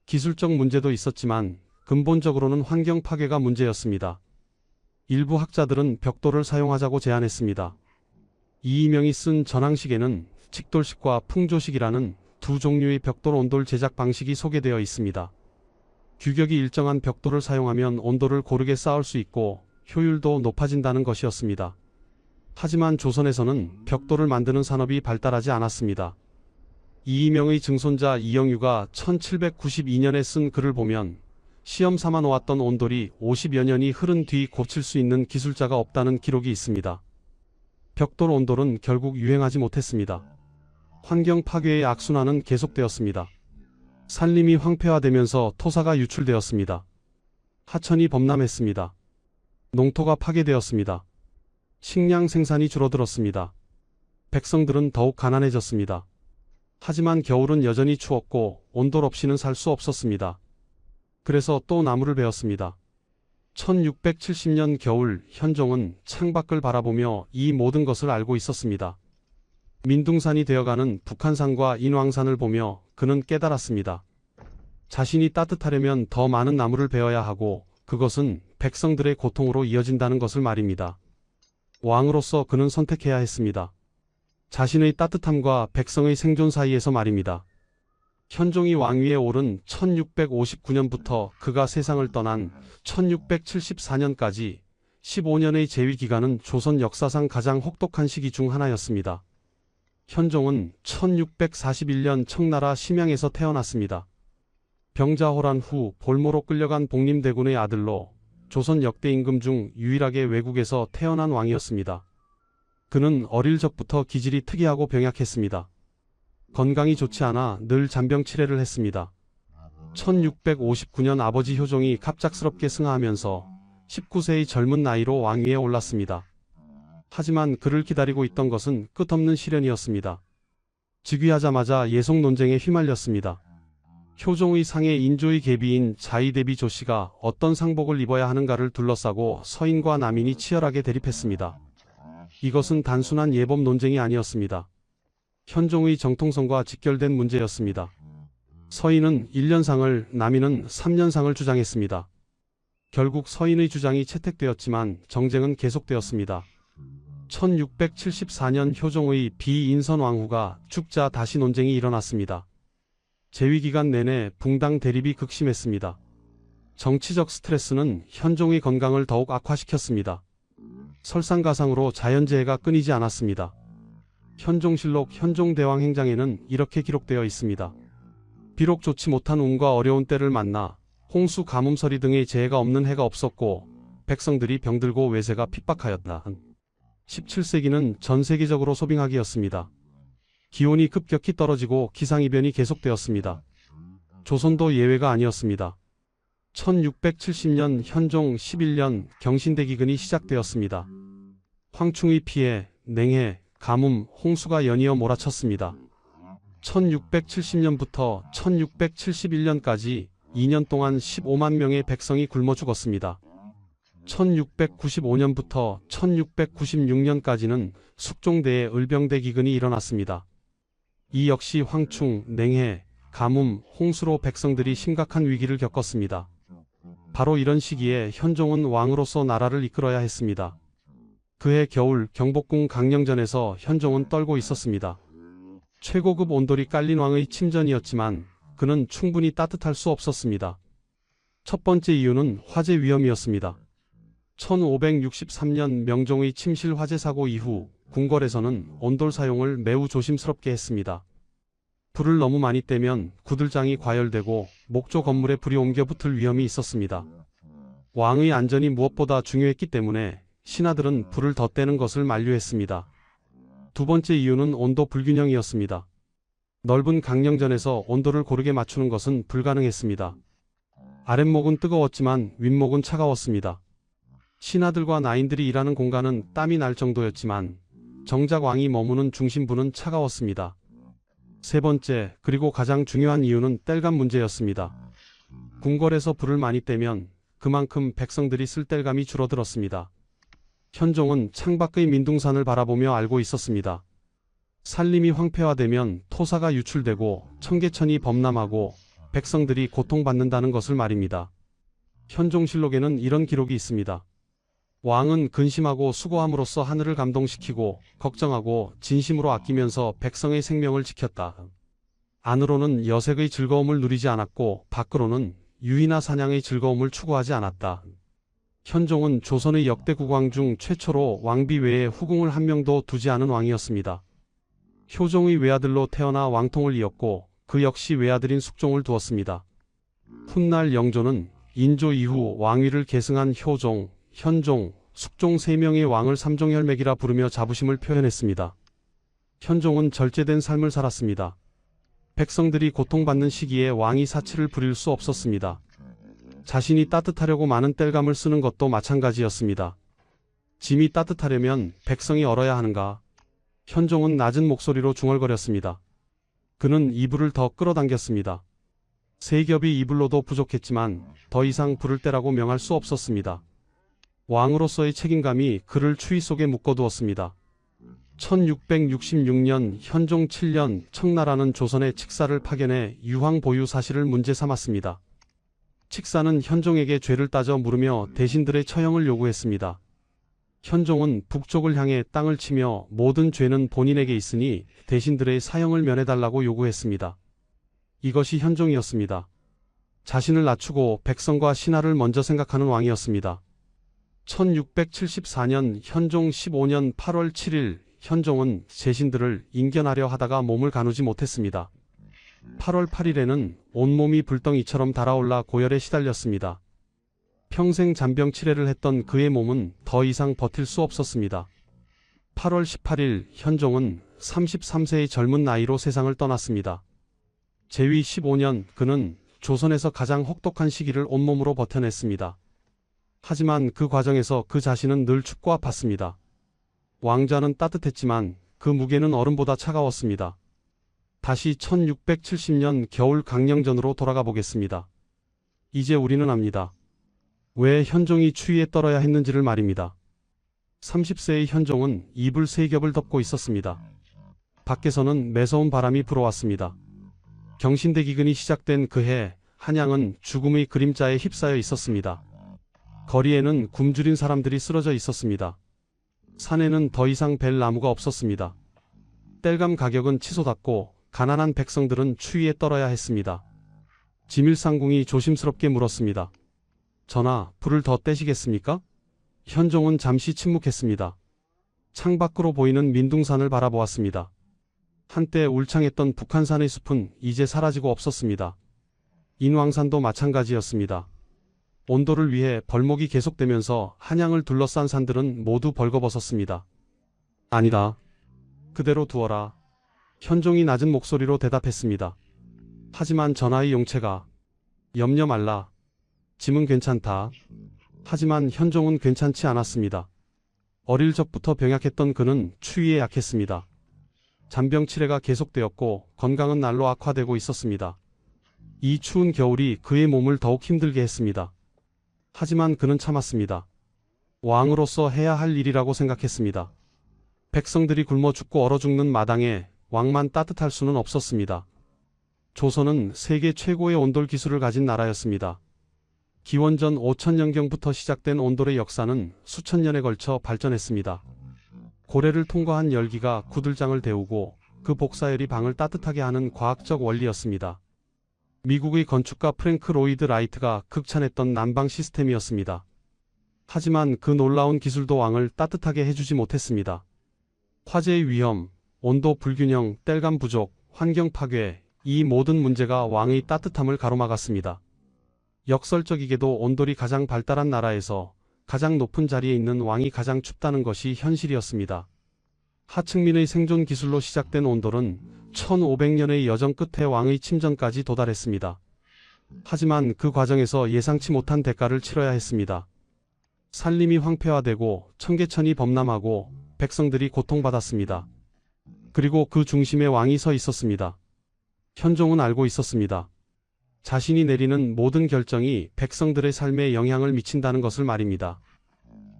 기술적 문제도 있었지만 근본적으로는 환경 파괴가 문제였습니다. 일부 학자들은 벽돌을 사용하자고 제안했습니다. 이이명이 쓴 전항식에는 직돌식과 풍조식이라는 두 종류의 벽돌 온돌 제작 방식이 소개되어 있습니다. 규격이 일정한 벽돌을 사용하면 온돌을 고르게 쌓을 수 있고 효율도 높아진다는 것이었습니다. 하지만 조선에서는 벽돌을 만드는 산업이 발달하지 않았습니다. 이이명의 증손자 이영유가 1792년에 쓴 글을 보면 시험 삼아 놓았던 온돌이 50여 년이 흐른 뒤 고칠 수 있는 기술자가 없다는 기록이 있습니다. 벽돌 온돌은 결국 유행하지 못했습니다. 환경 파괴의 악순환은 계속되었습니다. 산림이 황폐화되면서 토사가 유출되었습니다. 하천이 범람했습니다. 농토가 파괴되었습니다. 식량 생산이 줄어들었습니다. 백성들은 더욱 가난해졌습니다. 하지만 겨울은 여전히 추웠고 온돌 없이는 살 수 없었습니다. 그래서 또 나무를 베었습니다. 1670년 겨울 현종은 창밖을 바라보며 이 모든 것을 알고 있었습니다. 민둥산이 되어가는 북한산과 인왕산을 보며 그는 깨달았습니다. 자신이 따뜻하려면 더 많은 나무를 베어야 하고 그것은 백성들의 고통으로 이어진다는 것을 말입니다. 왕으로서 그는 선택해야 했습니다. 자신의 따뜻함과 백성의 생존 사이에서 말입니다. 현종이 왕위에 오른 1659년부터 그가 세상을 떠난 1674년까지 15년의 재위 기간은 조선 역사상 가장 혹독한 시기 중 하나였습니다. 현종은 1641년 청나라 심양에서 태어났습니다. 병자호란 후 볼모로 끌려간 복림대군의 아들로 조선 역대 임금 중 유일하게 외국에서 태어난 왕이었습니다. 그는 어릴 적부터 기질이 특이하고 병약했습니다. 건강이 좋지 않아 늘 잔병치레를 했습니다. 1659년 아버지 효종이 갑작스럽게 승하하면서 19세의 젊은 나이로 왕위에 올랐습니다. 하지만 그를 기다리고 있던 것은 끝없는 시련이었습니다. 즉위하자마자 예속 논쟁에 휘말렸습니다. 효종의 상의 인조의 계비인 자의대비 조씨가 어떤 상복을 입어야 하는가를 둘러싸고 서인과 남인이 치열하게 대립했습니다. 이것은 단순한 예법 논쟁이 아니었습니다. 현종의 정통성과 직결된 문제였습니다. 서인은 1년상을, 남인은 3년상을 주장했습니다. 결국 서인의 주장이 채택되었지만 정쟁은 계속되었습니다. 1674년 효종의 비인선 왕후가 죽자 다시 논쟁이 일어났습니다. 재위기간 내내 붕당 대립이 극심했습니다. 정치적 스트레스는 현종의 건강을 더욱 악화시켰습니다. 설상가상으로 자연재해가 끊이지 않았습니다. 현종실록 현종대왕행장에는 이렇게 기록되어 있습니다. 비록 좋지 못한 운과 어려운 때를 만나 홍수 가뭄서리 등의 재해가 없는 해가 없었고 백성들이 병들고 외세가 핍박하였다. 17세기는 전 세계적으로 소빙하기였습니다. 기온이 급격히 떨어지고 기상이변이 계속되었습니다. 조선도 예외가 아니었습니다. 1670년 현종 11년 경신대기근이 시작되었습니다. 황충의 피해, 냉해, 가뭄, 홍수가 연이어 몰아쳤습니다. 1670년부터 1671년까지 2년 동안 15만 명의 백성이 굶어 죽었습니다. 1695년부터 1696년까지는 숙종대의 을병대 기근이 일어났습니다. 이 역시 황충, 냉해, 가뭄, 홍수로 백성들이 심각한 위기를 겪었습니다. 바로 이런 시기에 현종은 왕으로서 나라를 이끌어야 했습니다. 그해 겨울 경복궁 강령전에서 현종은 떨고 있었습니다. 최고급 온돌이 깔린 왕의 침전이었지만 그는 충분히 따뜻할 수 없었습니다. 첫 번째 이유는 화재 위험이었습니다. 1563년 명종의 침실 화재 사고 이후 궁궐에서는 온돌 사용을 매우 조심스럽게 했습니다. 불을 너무 많이 떼면 구들장이 과열되고 목조 건물에 불이 옮겨 붙을 위험이 있었습니다. 왕의 안전이 무엇보다 중요했기 때문에 신하들은 불을 더 떼는 것을 만류했습니다. 두 번째 이유는 온도 불균형이었습니다. 넓은 강령전에서 온도를 고르게 맞추는 것은 불가능했습니다. 아랫목은 뜨거웠지만 윗목은 차가웠습니다. 신하들과 나인들이 일하는 공간은 땀이 날 정도였지만 정작 왕이 머무는 중심부는 차가웠습니다. 세 번째, 그리고 가장 중요한 이유는 땔감 문제였습니다. 궁궐에서 불을 많이 떼면 그만큼 백성들이 쓸 땔감이 줄어들었습니다. 현종은 창밖의 민둥산을 바라보며 알고 있었습니다. 산림이 황폐화되면 토사가 유출되고 청계천이 범람하고 백성들이 고통받는다는 것을 말입니다. 현종실록에는 이런 기록이 있습니다. 왕은 근심하고 수고함으로써 하늘을 감동시키고 걱정하고 진심으로 아끼면서 백성의 생명을 지켰다. 안으로는 여색의 즐거움을 누리지 않았고 밖으로는 유의나 사냥의 즐거움을 추구하지 않았다. 현종은 조선의 역대 국왕 중 최초로 왕비 외에 후궁을 한 명도 두지 않은 왕이었습니다. 효종의 외아들로 태어나 왕통을 이었고 그 역시 외아들인 숙종을 두었습니다. 훗날 영조는 인조 이후 왕위를 계승한 효종, 현종, 숙종 3명의 왕을 삼종혈맥이라 부르며 자부심을 표현했습니다. 현종은 절제된 삶을 살았습니다. 백성들이 고통받는 시기에 왕이 사치를 부릴 수 없었습니다. 자신이 따뜻하려고 많은 땔감을 쓰는 것도 마찬가지였습니다. 짐이 따뜻하려면 백성이 얼어야 하는가? 현종은 낮은 목소리로 중얼거렸습니다. 그는 이불을 더 끌어당겼습니다. 세 겹이 이불로도 부족했지만 더 이상 부를 때라고 명할 수 없었습니다. 왕으로서의 책임감이 그를 추위 속에 묶어두었습니다. 1666년 현종 7년 청나라는 조선의 칙사를 파견해 유황 보유 사실을 문제 삼았습니다. 칙사는 현종에게 죄를 따져 물으며 대신들의 처형을 요구했습니다. 현종은 북쪽을 향해 땅을 치며 모든 죄는 본인에게 있으니 대신들의 사형을 면해달라고 요구했습니다. 이것이 현종이었습니다. 자신을 낮추고 백성과 신하를 먼저 생각하는 왕이었습니다. 1674년 현종 15년 8월 7일 현종은 대신들을 인견하려 하다가 몸을 가누지 못했습니다. 8월 8일에는 온몸이 불덩이처럼 달아올라 고열에 시달렸습니다. 평생 잔병 치레를 했던 그의 몸은 더 이상 버틸 수 없었습니다. 8월 18일 현종은 33세의 젊은 나이로 세상을 떠났습니다. 제위 15년 그는 조선에서 가장 혹독한 시기를 온몸으로 버텨냈습니다. 하지만 그 과정에서 그 자신은 늘 춥고 아팠습니다. 왕좌는 따뜻했지만 그 무게는 얼음보다 차가웠습니다. 다시 1670년 겨울 강령전으로 돌아가 보겠습니다. 이제 우리는 압니다. 왜 현종이 추위에 떨어야 했는지를 말입니다. 30세의 현종은 이불 3겹을 덮고 있었습니다. 밖에서는 매서운 바람이 불어왔습니다. 경신대 기근이 시작된 그해 한양은 죽음의 그림자에 휩싸여 있었습니다. 거리에는 굶주린 사람들이 쓰러져 있었습니다. 산에는 더 이상 벨 나무가 없었습니다. 땔감 가격은 치솟았고 가난한 백성들은 추위에 떨어야 했습니다. 지밀상궁이 조심스럽게 물었습니다. 전하, 불을 더 떼시겠습니까? 현종은 잠시 침묵했습니다. 창밖으로 보이는 민둥산을 바라보았습니다. 한때 울창했던 북한산의 숲은 이제 사라지고 없었습니다. 인왕산도 마찬가지였습니다. 온도를 위해 벌목이 계속되면서 한양을 둘러싼 산들은 모두 벌거벗었습니다. 아니다. 그대로 두어라. 현종이 낮은 목소리로 대답했습니다. 하지만 전하의 용체가. 염려 말라. 짐은 괜찮다. 하지만 현종은 괜찮지 않았습니다. 어릴 적부터 병약했던 그는 추위에 약했습니다. 잔병 치레가 계속되었고 건강은 날로 악화되고 있었습니다. 이 추운 겨울이 그의 몸을 더욱 힘들게 했습니다. 하지만 그는 참았습니다. 왕으로서 해야 할 일이라고 생각했습니다. 백성들이 굶어 죽고 얼어 죽는 마당에 왕만 따뜻할 수는 없었습니다. 조선은 세계 최고의 온돌 기술을 가진 나라였습니다. 기원전 5000년경부터 시작된 온돌의 역사는 수천 년에 걸쳐 발전했습니다. 고래를 통과한 열기가 구들장을 데우고 그 복사열이 방을 따뜻하게 하는 과학적 원리였습니다. 미국의 건축가 프랭크 로이드 라이트가 극찬했던 난방 시스템이었습니다. 하지만 그 놀라운 기술도 왕을 따뜻하게 해주지 못했습니다. 화재의 위험, 온도 불균형, 땔감 부족, 환경 파괴, 이 모든 문제가 왕의 따뜻함을 가로막았습니다. 역설적이게도 온돌이 가장 발달한 나라에서 가장 높은 자리에 있는 왕이 가장 춥다는 것이 현실이었습니다. 하층민의 생존 기술로 시작된 온돌은 1500년의 여정 끝에 왕의 침전까지 도달했습니다. 하지만 그 과정에서 예상치 못한 대가를 치러야 했습니다. 산림이 황폐화되고 청계천이 범람하고 백성들이 고통받았습니다. 그리고 그 중심에 왕이 서 있었습니다. 현종은 알고 있었습니다. 자신이 내리는 모든 결정이 백성들의 삶에 영향을 미친다는 것을 말입니다.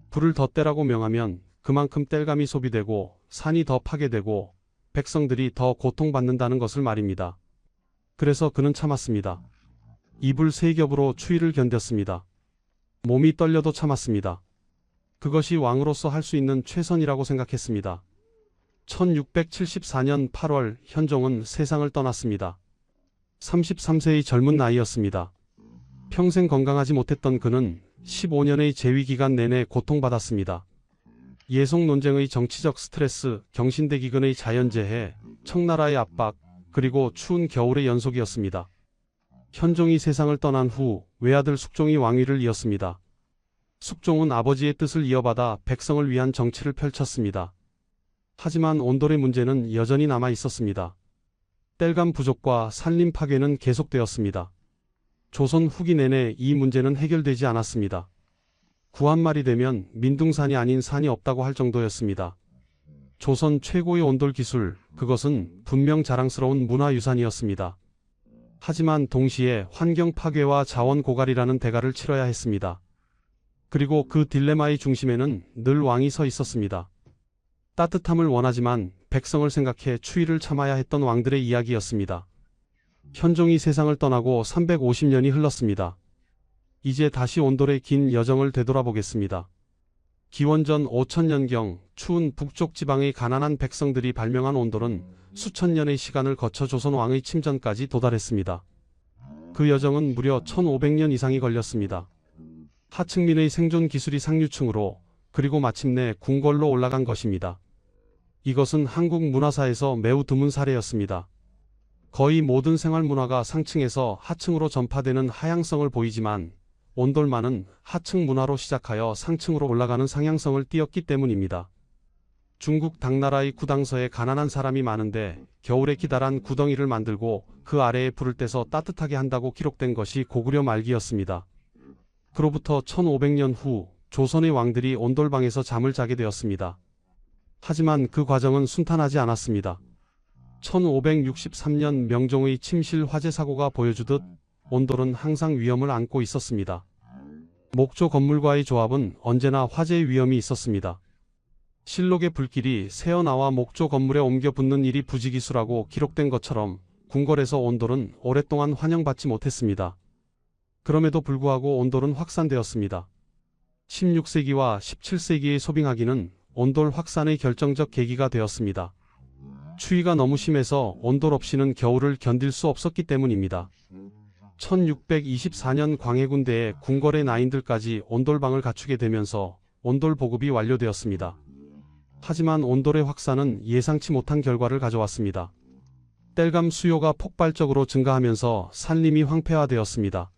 불을 더 떼라고 명하면 그만큼 땔감이 소비되고 산이 더 파괴되고 백성들이 더 고통받는다는 것을 말입니다. 그래서 그는 참았습니다. 이불 3겹으로 추위를 견뎠습니다. 몸이 떨려도 참았습니다. 그것이 왕으로서 할 수 있는 최선이라고 생각했습니다. 1674년 8월 현종은 세상을 떠났습니다. 33세의 젊은 나이였습니다. 평생 건강하지 못했던 그는 15년의 재위 기간 내내 고통받았습니다. 예속 논쟁의 정치적 스트레스, 경신대 기근의 자연재해, 청나라의 압박, 그리고 추운 겨울의 연속이었습니다. 현종이 세상을 떠난 후 외아들 숙종이 왕위를 이었습니다. 숙종은 아버지의 뜻을 이어받아 백성을 위한 정치를 펼쳤습니다. 하지만 온돌의 문제는 여전히 남아 있었습니다. 땔감 부족과 산림 파괴는 계속되었습니다. 조선 후기 내내 이 문제는 해결되지 않았습니다. 구한말이 되면 민둥산이 아닌 산이 없다고 할 정도였습니다. 조선 최고의 온돌 기술, 그것은 분명 자랑스러운 문화유산이었습니다. 하지만 동시에 환경 파괴와 자원 고갈이라는 대가를 치러야 했습니다. 그리고 그 딜레마의 중심에는 늘 왕이 서 있었습니다. 따뜻함을 원하지만 백성을 생각해 추위를 참아야 했던 왕들의 이야기였습니다. 현종이 세상을 떠나고 350년이 흘렀습니다. 이제 다시 온돌의 긴 여정을 되돌아보겠습니다. 기원전 5000년경 추운 북쪽 지방의 가난한 백성들이 발명한 온돌은 수천 년의 시간을 거쳐 조선 왕의 침전까지 도달했습니다. 그 여정은 무려 1500년 이상이 걸렸습니다. 하층민의 생존 기술이 상류층으로, 그리고 마침내 궁궐로 올라간 것입니다. 이것은 한국 문화사에서 매우 드문 사례였습니다. 거의 모든 생활 문화가 상층에서 하층으로 전파되는 하향성을 보이지만 온돌만은 하층 문화로 시작하여 상층으로 올라가는 상향성을 띠었기 때문입니다. 중국 당나라의 구당서에 가난한 사람이 많은데 겨울에 기다란 구덩이를 만들고 그 아래에 불을 떼서 따뜻하게 한다고 기록된 것이 고구려 말기였습니다. 그로부터 1500년 후 조선의 왕들이 온돌방에서 잠을 자게 되었습니다. 하지만 그 과정은 순탄하지 않았습니다. 1563년 명종의 침실 화재 사고가 보여주듯 온돌은 항상 위험을 안고 있었습니다. 목조 건물과의 조합은 언제나 화재의 위험이 있었습니다. 실록의 불길이 새어나와 목조 건물에 옮겨 붙는 일이 부지기수라고 기록된 것처럼 궁궐에서 온돌은 오랫동안 환영받지 못했습니다. 그럼에도 불구하고 온돌은 확산되었습니다. 16세기와 17세기의 소빙하기는 온돌 확산의 결정적 계기가 되었습니다. 추위가 너무 심해서 온돌 없이는 겨울을 견딜 수 없었기 때문입니다. 1624년 광해군대의 궁궐의 나인들까지 온돌방을 갖추게 되면서 온돌 보급이 완료되었습니다. 하지만 온돌의 확산은 예상치 못한 결과를 가져왔습니다. 땔감 수요가 폭발적으로 증가하면서 산림이 황폐화되었습니다.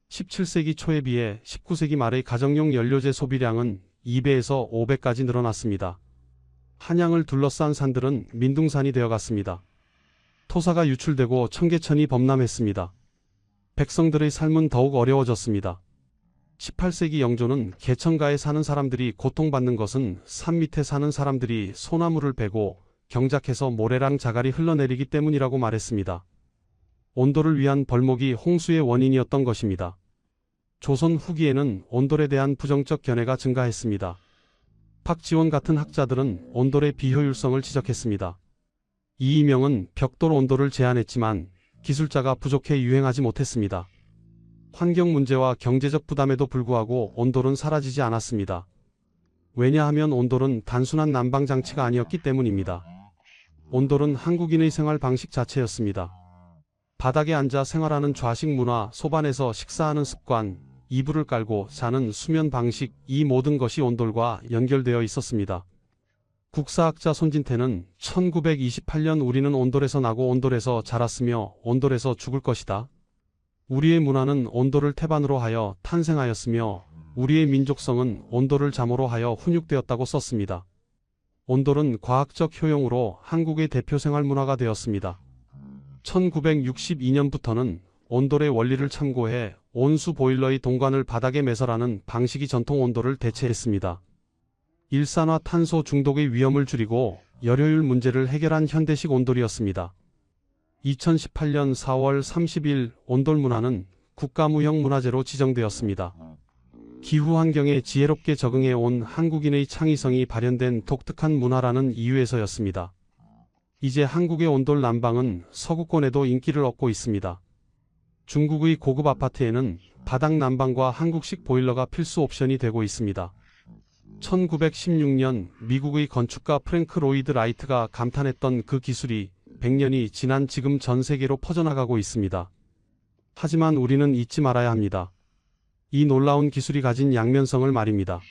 17세기 초에 비해 19세기 말의 가정용 연료제 소비량은 2배에서 5배까지 늘어났습니다. 한양을 둘러싼 산들은 민둥산이 되어갔습니다. 토사가 유출되고 청계천이 범람했습니다. 백성들의 삶은 더욱 어려워졌습니다. 18세기 영조는 개천가에 사는 사람들이 고통받는 것은 산 밑에 사는 사람들이 소나무를 베고 경작해서 모래랑 자갈이 흘러내리기 때문이라고 말했습니다. 온돌을 위한 벌목이 홍수의 원인이었던 것입니다. 조선 후기에는 온돌에 대한 부정적 견해가 증가했습니다. 박지원 같은 학자들은 온돌의 비효율성을 지적했습니다. 이이명은 벽돌 온돌을 제안했지만 기술자가 부족해 유행하지 못했습니다. 환경 문제와 경제적 부담에도 불구하고 온돌은 사라지지 않았습니다. 왜냐하면 온돌은 단순한 난방 장치가 아니었기 때문입니다. 온돌은 한국인의 생활 방식 자체였습니다. 바닥에 앉아 생활하는 좌식 문화, 소반에서 식사하는 습관, 이불을 깔고 자는 수면 방식, 이 모든 것이 온돌과 연결되어 있었습니다. 국사학자 손진태는 1928년 우리는 온돌에서 나고 온돌에서 자랐으며 온돌에서 죽을 것이다. 우리의 문화는 온돌을 태반으로 하여 탄생하였으며 우리의 민족성은 온돌을 잠오로 하여 훈육되었다고 썼습니다. 온돌은 과학적 효용으로 한국의 대표 생활 문화가 되었습니다. 1962년부터는 온돌의 원리를 참고해 온수 보일러의 동관을 바닥에 매설하는 방식이 전통 온돌을 대체했습니다. 일산화 탄소 중독의 위험을 줄이고 열효율 문제를 해결한 현대식 온돌이었습니다. 2018년 4월 30일 온돌 문화는 국가무형 문화재로 지정되었습니다. 기후 환경에 지혜롭게 적응해 온 한국인의 창의성이 발현된 독특한 문화라는 이유에서였습니다. 이제 한국의 온돌 난방은 서구권에도 인기를 얻고 있습니다. 중국의 고급 아파트에는 바닥 난방과 한국식 보일러가 필수 옵션이 되고 있습니다. 1916년 미국의 건축가 프랭크 로이드 라이트가 감탄했던 그 기술이 100년이 지난 지금 전 세계로 퍼져나가고 있습니다. 하지만 우리는 잊지 말아야 합니다. 이 놀라운 기술이 가진 양면성을 말입니다.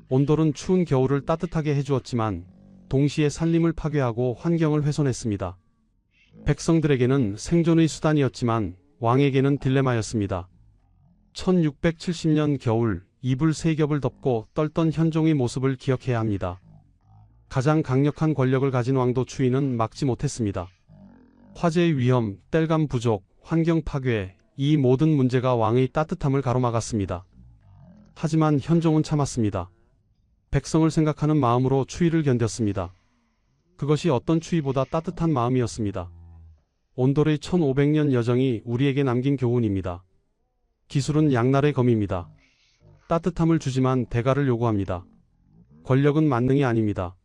온돌은 추운 겨울을 따뜻하게 해주었지만 동시에 산림을 파괴하고 환경을 훼손했습니다. 백성들에게는 생존의 수단이었지만 왕에게는 딜레마였습니다. 1670년 겨울 이불 3겹을 덮고 떨던 현종의 모습을 기억해야 합니다. 가장 강력한 권력을 가진 왕도 추위는 막지 못했습니다. 화재의 위험, 땔감 부족, 환경 파괴, 이 모든 문제가 왕의 따뜻함을 가로막았습니다. 하지만 현종은 참았습니다. 백성을 생각하는 마음으로 추위를 견뎠습니다. 그것이 어떤 추위보다 따뜻한 마음이었습니다. 온돌의 1500년 여정이 우리에게 남긴 교훈입니다. 기술은 양날의 검입니다. 따뜻함을 주지만 대가를 요구합니다. 권력은 만능이 아닙니다.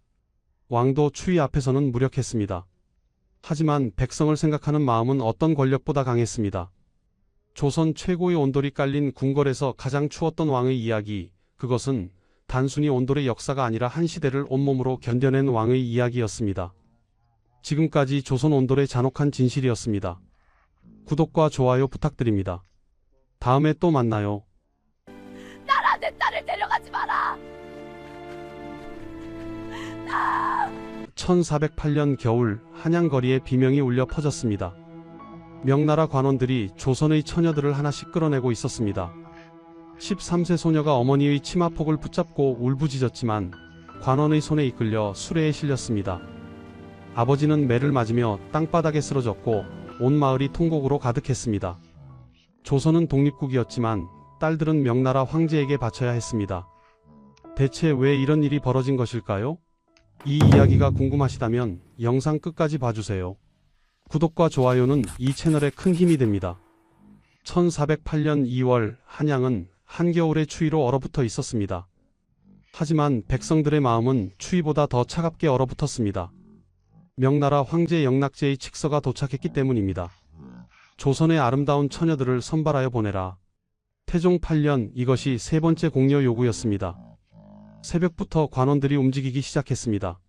왕도 추위 앞에서는 무력했습니다. 하지만 백성을 생각하는 마음은 어떤 권력보다 강했습니다. 조선 최고의 온돌이 깔린 궁궐에서 가장 추웠던 왕의 이야기, 그것은 단순히 온돌의 역사가 아니라 한 시대를 온몸으로 견뎌낸 왕의 이야기였습니다. 지금까지 조선 온돌의 잔혹한 진실이었습니다. 구독과 좋아요 부탁드립니다. 다음에 또 만나요. 나라 내 딸을 데려가지 마라. 1408년 겨울 한양 거리에 비명이 울려 퍼졌습니다. 명나라 관원들이 조선의 처녀들을 하나씩 끌어내고 있었습니다. 13세 소녀가 어머니의 치마폭을 붙잡고 울부짖었지만 관원의 손에 이끌려 수레에 실렸습니다. 아버지는 매를 맞으며 땅바닥에 쓰러졌고 온 마을이 통곡으로 가득했습니다. 조선은 독립국이었지만 딸들은 명나라 황제에게 바쳐야 했습니다. 대체 왜 이런 일이 벌어진 것일까요? 이 이야기가 궁금하시다면 영상 끝까지 봐주세요. 구독과 좋아요는 이 채널에 큰 힘이 됩니다. 1408년 2월 한양은 한겨울의 추위로 얼어붙어 있었습니다. 하지만 백성들의 마음은 추위보다 더 차갑게 얼어붙었습니다. 명나라 황제 영락제의 칙서가 도착했기 때문입니다. 조선의 아름다운 처녀들을 선발하여 보내라. 태종 8년 이것이 세 번째 공여 요구였습니다. 새벽부터 관원들이 움직이기 시작했습니다.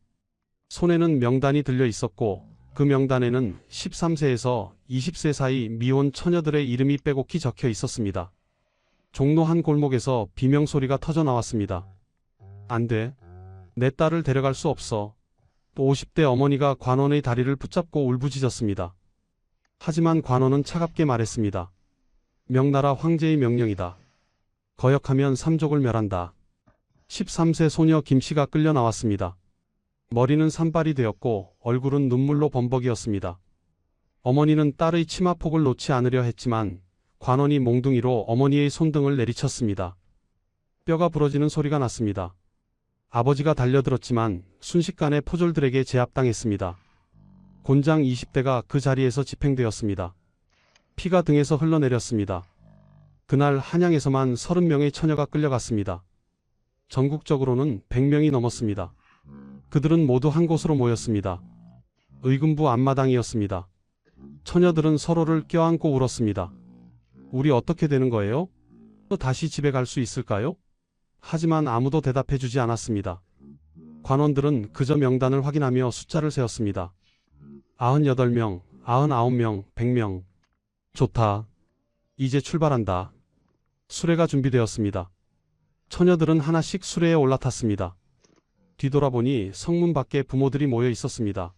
손에는 명단이 들려 있었고 그 명단에는 13세에서 20세 사이 미혼 처녀들의 이름이 빼곡히 적혀 있었습니다. 종로 한 골목에서 비명소리가 터져 나왔습니다. 안 돼. 내 딸을 데려갈 수 없어. 50대 어머니가 관원의 다리를 붙잡고 울부짖었습니다. 하지만 관원은 차갑게 말했습니다. 명나라 황제의 명령이다. 거역하면 삼족을 멸한다. 13세 소녀 김씨가 끌려 나왔습니다. 머리는 산발이 되었고 얼굴은 눈물로 범벅이었습니다. 어머니는 딸의 치마폭을 놓지 않으려 했지만 관원이 몽둥이로 어머니의 손등을 내리쳤습니다. 뼈가 부러지는 소리가 났습니다. 아버지가 달려들었지만 순식간에 포졸들에게 제압당했습니다. 곤장 20대가 그 자리에서 집행되었습니다. 피가 등에서 흘러내렸습니다. 그날 한양에서만 30명의 처녀가 끌려갔습니다. 전국적으로는 100명이 넘었습니다. 그들은 모두 한 곳으로 모였습니다. 의금부 앞마당이었습니다. 처녀들은 서로를 껴안고 울었습니다. 우리 어떻게 되는 거예요? 다시 집에 갈 수 있을까요? 하지만 아무도 대답해주지 않았습니다. 관원들은 그저 명단을 확인하며 숫자를 세었습니다. 98명, 99명, 100명. 좋다. 이제 출발한다. 수레가 준비되었습니다. 처녀들은 하나씩 수레에 올라탔습니다. 뒤돌아보니 성문 밖에 부모들이 모여 있었습니다.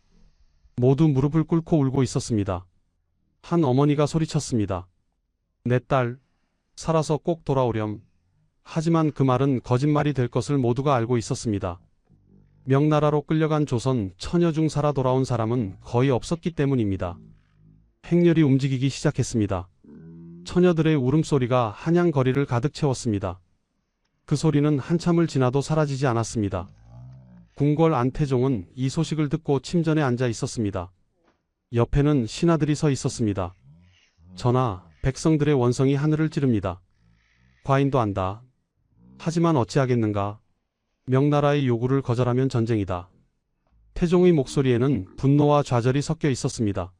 모두 무릎을 꿇고 울고 있었습니다. 한 어머니가 소리쳤습니다. 내 딸, 살아서 꼭 돌아오렴. 하지만 그 말은 거짓말이 될 것을 모두가 알고 있었습니다. 명나라로 끌려간 조선 처녀 중 살아 돌아온 사람은 거의 없었기 때문입니다. 행렬이 움직이기 시작했습니다. 처녀들의 울음소리가 한양 거리를 가득 채웠습니다. 그 소리는 한참을 지나도 사라지지 않았습니다. 궁궐 안태종은 이 소식을 듣고 침전에 앉아 있었습니다. 옆에는 신하들이 서 있었습니다. 전하, 백성들의 원성이 하늘을 찌릅니다. 과인도 안다. 하지만 어찌하겠는가. 명나라의 요구를 거절하면 전쟁이다. 태종의 목소리에는 분노와 좌절이 섞여 있었습니다.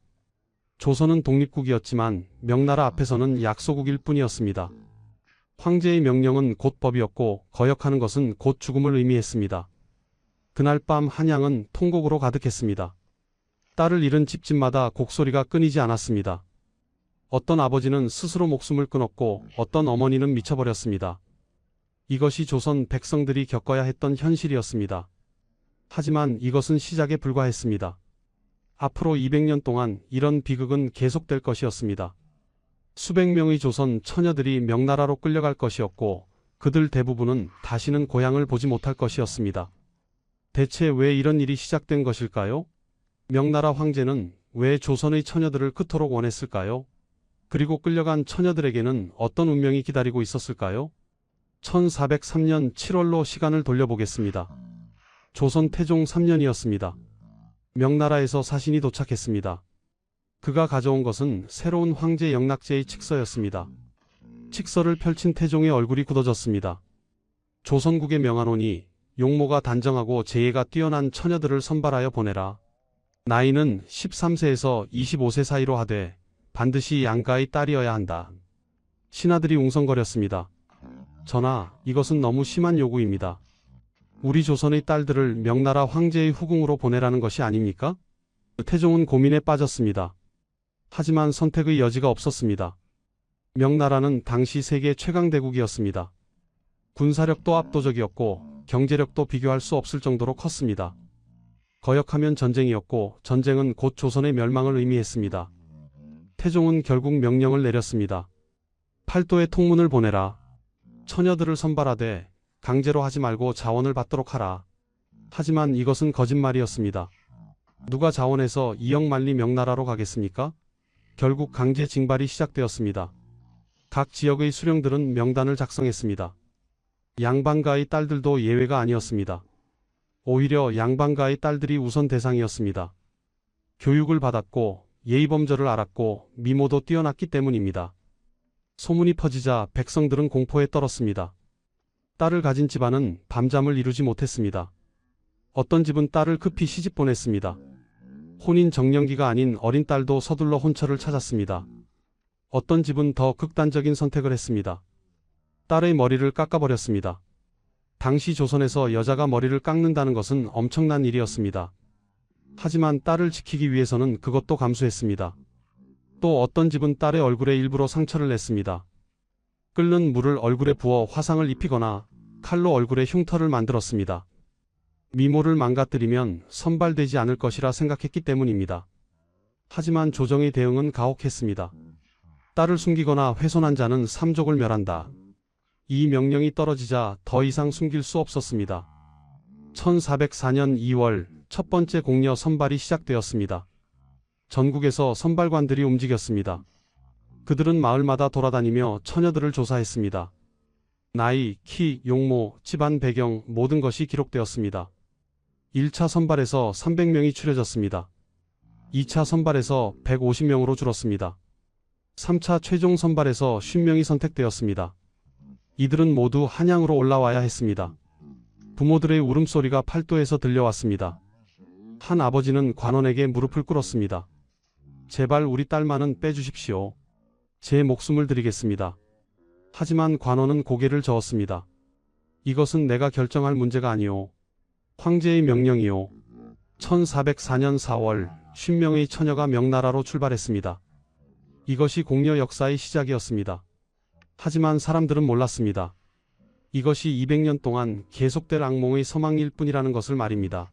조선은 독립국이었지만 명나라 앞에서는 약소국일 뿐이었습니다. 황제의 명령은 곧 법이었고 거역하는 것은 곧 죽음을 의미했습니다. 그날 밤 한양은 통곡으로 가득했습니다. 딸을 잃은 집집마다 곡소리가 끊이지 않았습니다. 어떤 아버지는 스스로 목숨을 끊었고 어떤 어머니는 미쳐버렸습니다. 이것이 조선 백성들이 겪어야 했던 현실이었습니다. 하지만 이것은 시작에 불과했습니다. 앞으로 200년 동안 이런 비극은 계속될 것이었습니다. 수백 명의 조선 처녀들이 명나라로 끌려갈 것이었고 그들 대부분은 다시는 고향을 보지 못할 것이었습니다. 대체 왜 이런 일이 시작된 것일까요? 명나라 황제는 왜 조선의 처녀들을 그토록 원했을까요? 그리고 끌려간 처녀들에게는 어떤 운명이 기다리고 있었을까요? 1403년 7월로 시간을 돌려보겠습니다. 조선 태종 3년이었습니다. 명나라에서 사신이 도착했습니다. 그가 가져온 것은 새로운 황제 영락제의 칙서였습니다. 칙서를 펼친 태종의 얼굴이 굳어졌습니다. 조선국에 명하노니 용모가 단정하고 재예가 뛰어난 처녀들을 선발하여 보내라. 나이는 13세에서 25세 사이로 하되 반드시 양가의 딸이어야 한다. 신하들이 웅성거렸습니다. 전하, 이것은 너무 심한 요구입니다. 우리 조선의 딸들을 명나라 황제의 후궁으로 보내라는 것이 아닙니까? 태종은 고민에 빠졌습니다. 하지만 선택의 여지가 없었습니다. 명나라는 당시 세계 최강대국이었습니다. 군사력도 압도적이었고 경제력도 비교할 수 없을 정도로 컸습니다. 거역하면 전쟁이었고 전쟁은 곧 조선의 멸망을 의미했습니다. 태종은 결국 명령을 내렸습니다. 팔도에 통문을 보내라. 처녀들을 선발하되 강제로 하지 말고 자원을 받도록 하라. 하지만 이것은 거짓말이었습니다. 누가 자원해서 이역만리 명나라로 가겠습니까? 결국 강제 징발이 시작되었습니다. 각 지역의 수령들은 명단을 작성했습니다. 양반가의 딸들도 예외가 아니었습니다. 오히려 양반가의 딸들이 우선 대상이었습니다. 교육을 받았고 예의범절을 알았고 미모도 뛰어났기 때문입니다. 소문이 퍼지자 백성들은 공포에 떨었습니다. 딸을 가진 집안은 밤잠을 이루지 못했습니다. 어떤 집은 딸을 급히 시집 보냈습니다. 혼인 정년기가 아닌 어린 딸도 서둘러 혼처를 찾았습니다. 어떤 집은 더 극단적인 선택을 했습니다. 딸의 머리를 깎아버렸습니다. 당시 조선에서 여자가 머리를 깎는다는 것은 엄청난 일이었습니다. 하지만 딸을 지키기 위해서는 그것도 감수했습니다. 또 어떤 집은 딸의 얼굴에 일부러 상처를 냈습니다. 끓는 물을 얼굴에 부어 화상을 입히거나 칼로 얼굴에 흉터를 만들었습니다. 미모를 망가뜨리면 선발되지 않을 것이라 생각했기 때문입니다. 하지만 조정의 대응은 가혹했습니다. 딸을 숨기거나 훼손한 자는 삼족을 멸한다. 이 명령이 떨어지자 더 이상 숨길 수 없었습니다. 1404년 2월 첫 번째 공녀 선발이 시작되었습니다. 전국에서 선발관들이 움직였습니다. 그들은 마을마다 돌아다니며 처녀들을 조사했습니다. 나이, 키, 용모, 집안 배경 모든 것이 기록되었습니다. 1차 선발에서 300명이 추려졌습니다. 2차 선발에서 150명으로 줄었습니다. 3차 최종 선발에서 50명이 선택되었습니다. 이들은 모두 한양으로 올라와야 했습니다. 부모들의 울음소리가 팔도에서 들려왔습니다. 한 아버지는 관원에게 무릎을 꿇었습니다. 제발 우리 딸만은 빼주십시오. 제 목숨을 드리겠습니다. 하지만 관원은 고개를 저었습니다. 이것은 내가 결정할 문제가 아니오. 황제의 명령이오. 1404년 4월 50명의 처녀가 명나라로 출발했습니다. 이것이 공녀 역사의 시작이었습니다. 하지만 사람들은 몰랐습니다. 이것이 200년 동안 계속될 악몽의 서막일 뿐이라는 것을 말입니다.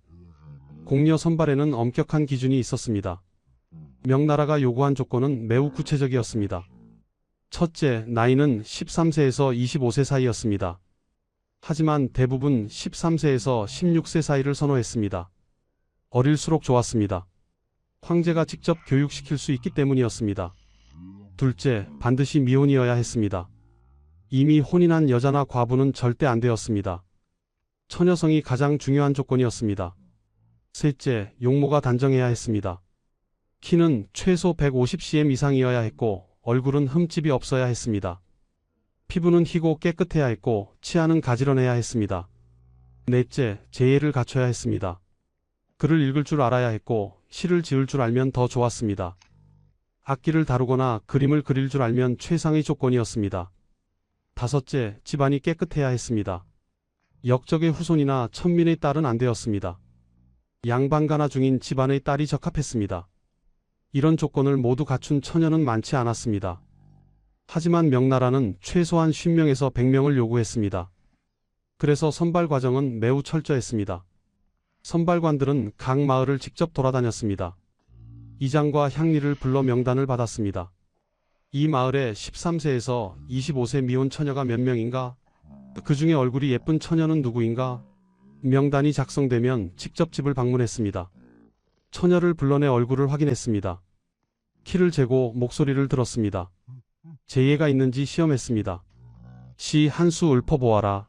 공녀 선발에는 엄격한 기준이 있었습니다. 명나라가 요구한 조건은 매우 구체적이었습니다. 첫째, 나이는 13세에서 25세 사이였습니다. 하지만 대부분 13세에서 16세 사이를 선호했습니다. 어릴수록 좋았습니다. 황제가 직접 교육시킬 수 있기 때문이었습니다. 둘째, 반드시 미혼이어야 했습니다. 이미 혼인한 여자나 과부는 절대 안 되었습니다. 처녀성이 가장 중요한 조건이었습니다. 셋째, 용모가 단정해야 했습니다. 키는 최소 150cm 이상이어야 했고 얼굴은 흠집이 없어야 했습니다. 피부는 희고 깨끗해야 했고 치아는 가지런해야 했습니다. 넷째, 재예를 갖춰야 했습니다. 글을 읽을 줄 알아야 했고 시를 지을 줄 알면 더 좋았습니다. 악기를 다루거나 그림을 그릴 줄 알면 최상의 조건이었습니다. 다섯째, 집안이 깨끗해야 했습니다. 역적의 후손이나 천민의 딸은 안 되었습니다. 양반가나 중인 집안의 딸이 적합했습니다. 이런 조건을 모두 갖춘 처녀는 많지 않았습니다. 하지만 명나라는 최소한 50명에서 100명을 요구했습니다. 그래서 선발 과정은 매우 철저했습니다. 선발관들은 각 마을을 직접 돌아다녔습니다. 이장과 향리를 불러 명단을 받았습니다. 이 마을에 13세에서 25세 미혼 처녀가 몇 명인가? 그 중에 얼굴이 예쁜 처녀는 누구인가? 명단이 작성되면 직접 집을 방문했습니다. 처녀를 불러내 얼굴을 확인했습니다. 키를 재고 목소리를 들었습니다. 재예가 있는지 시험했습니다. 시 한 수 읊어보아라.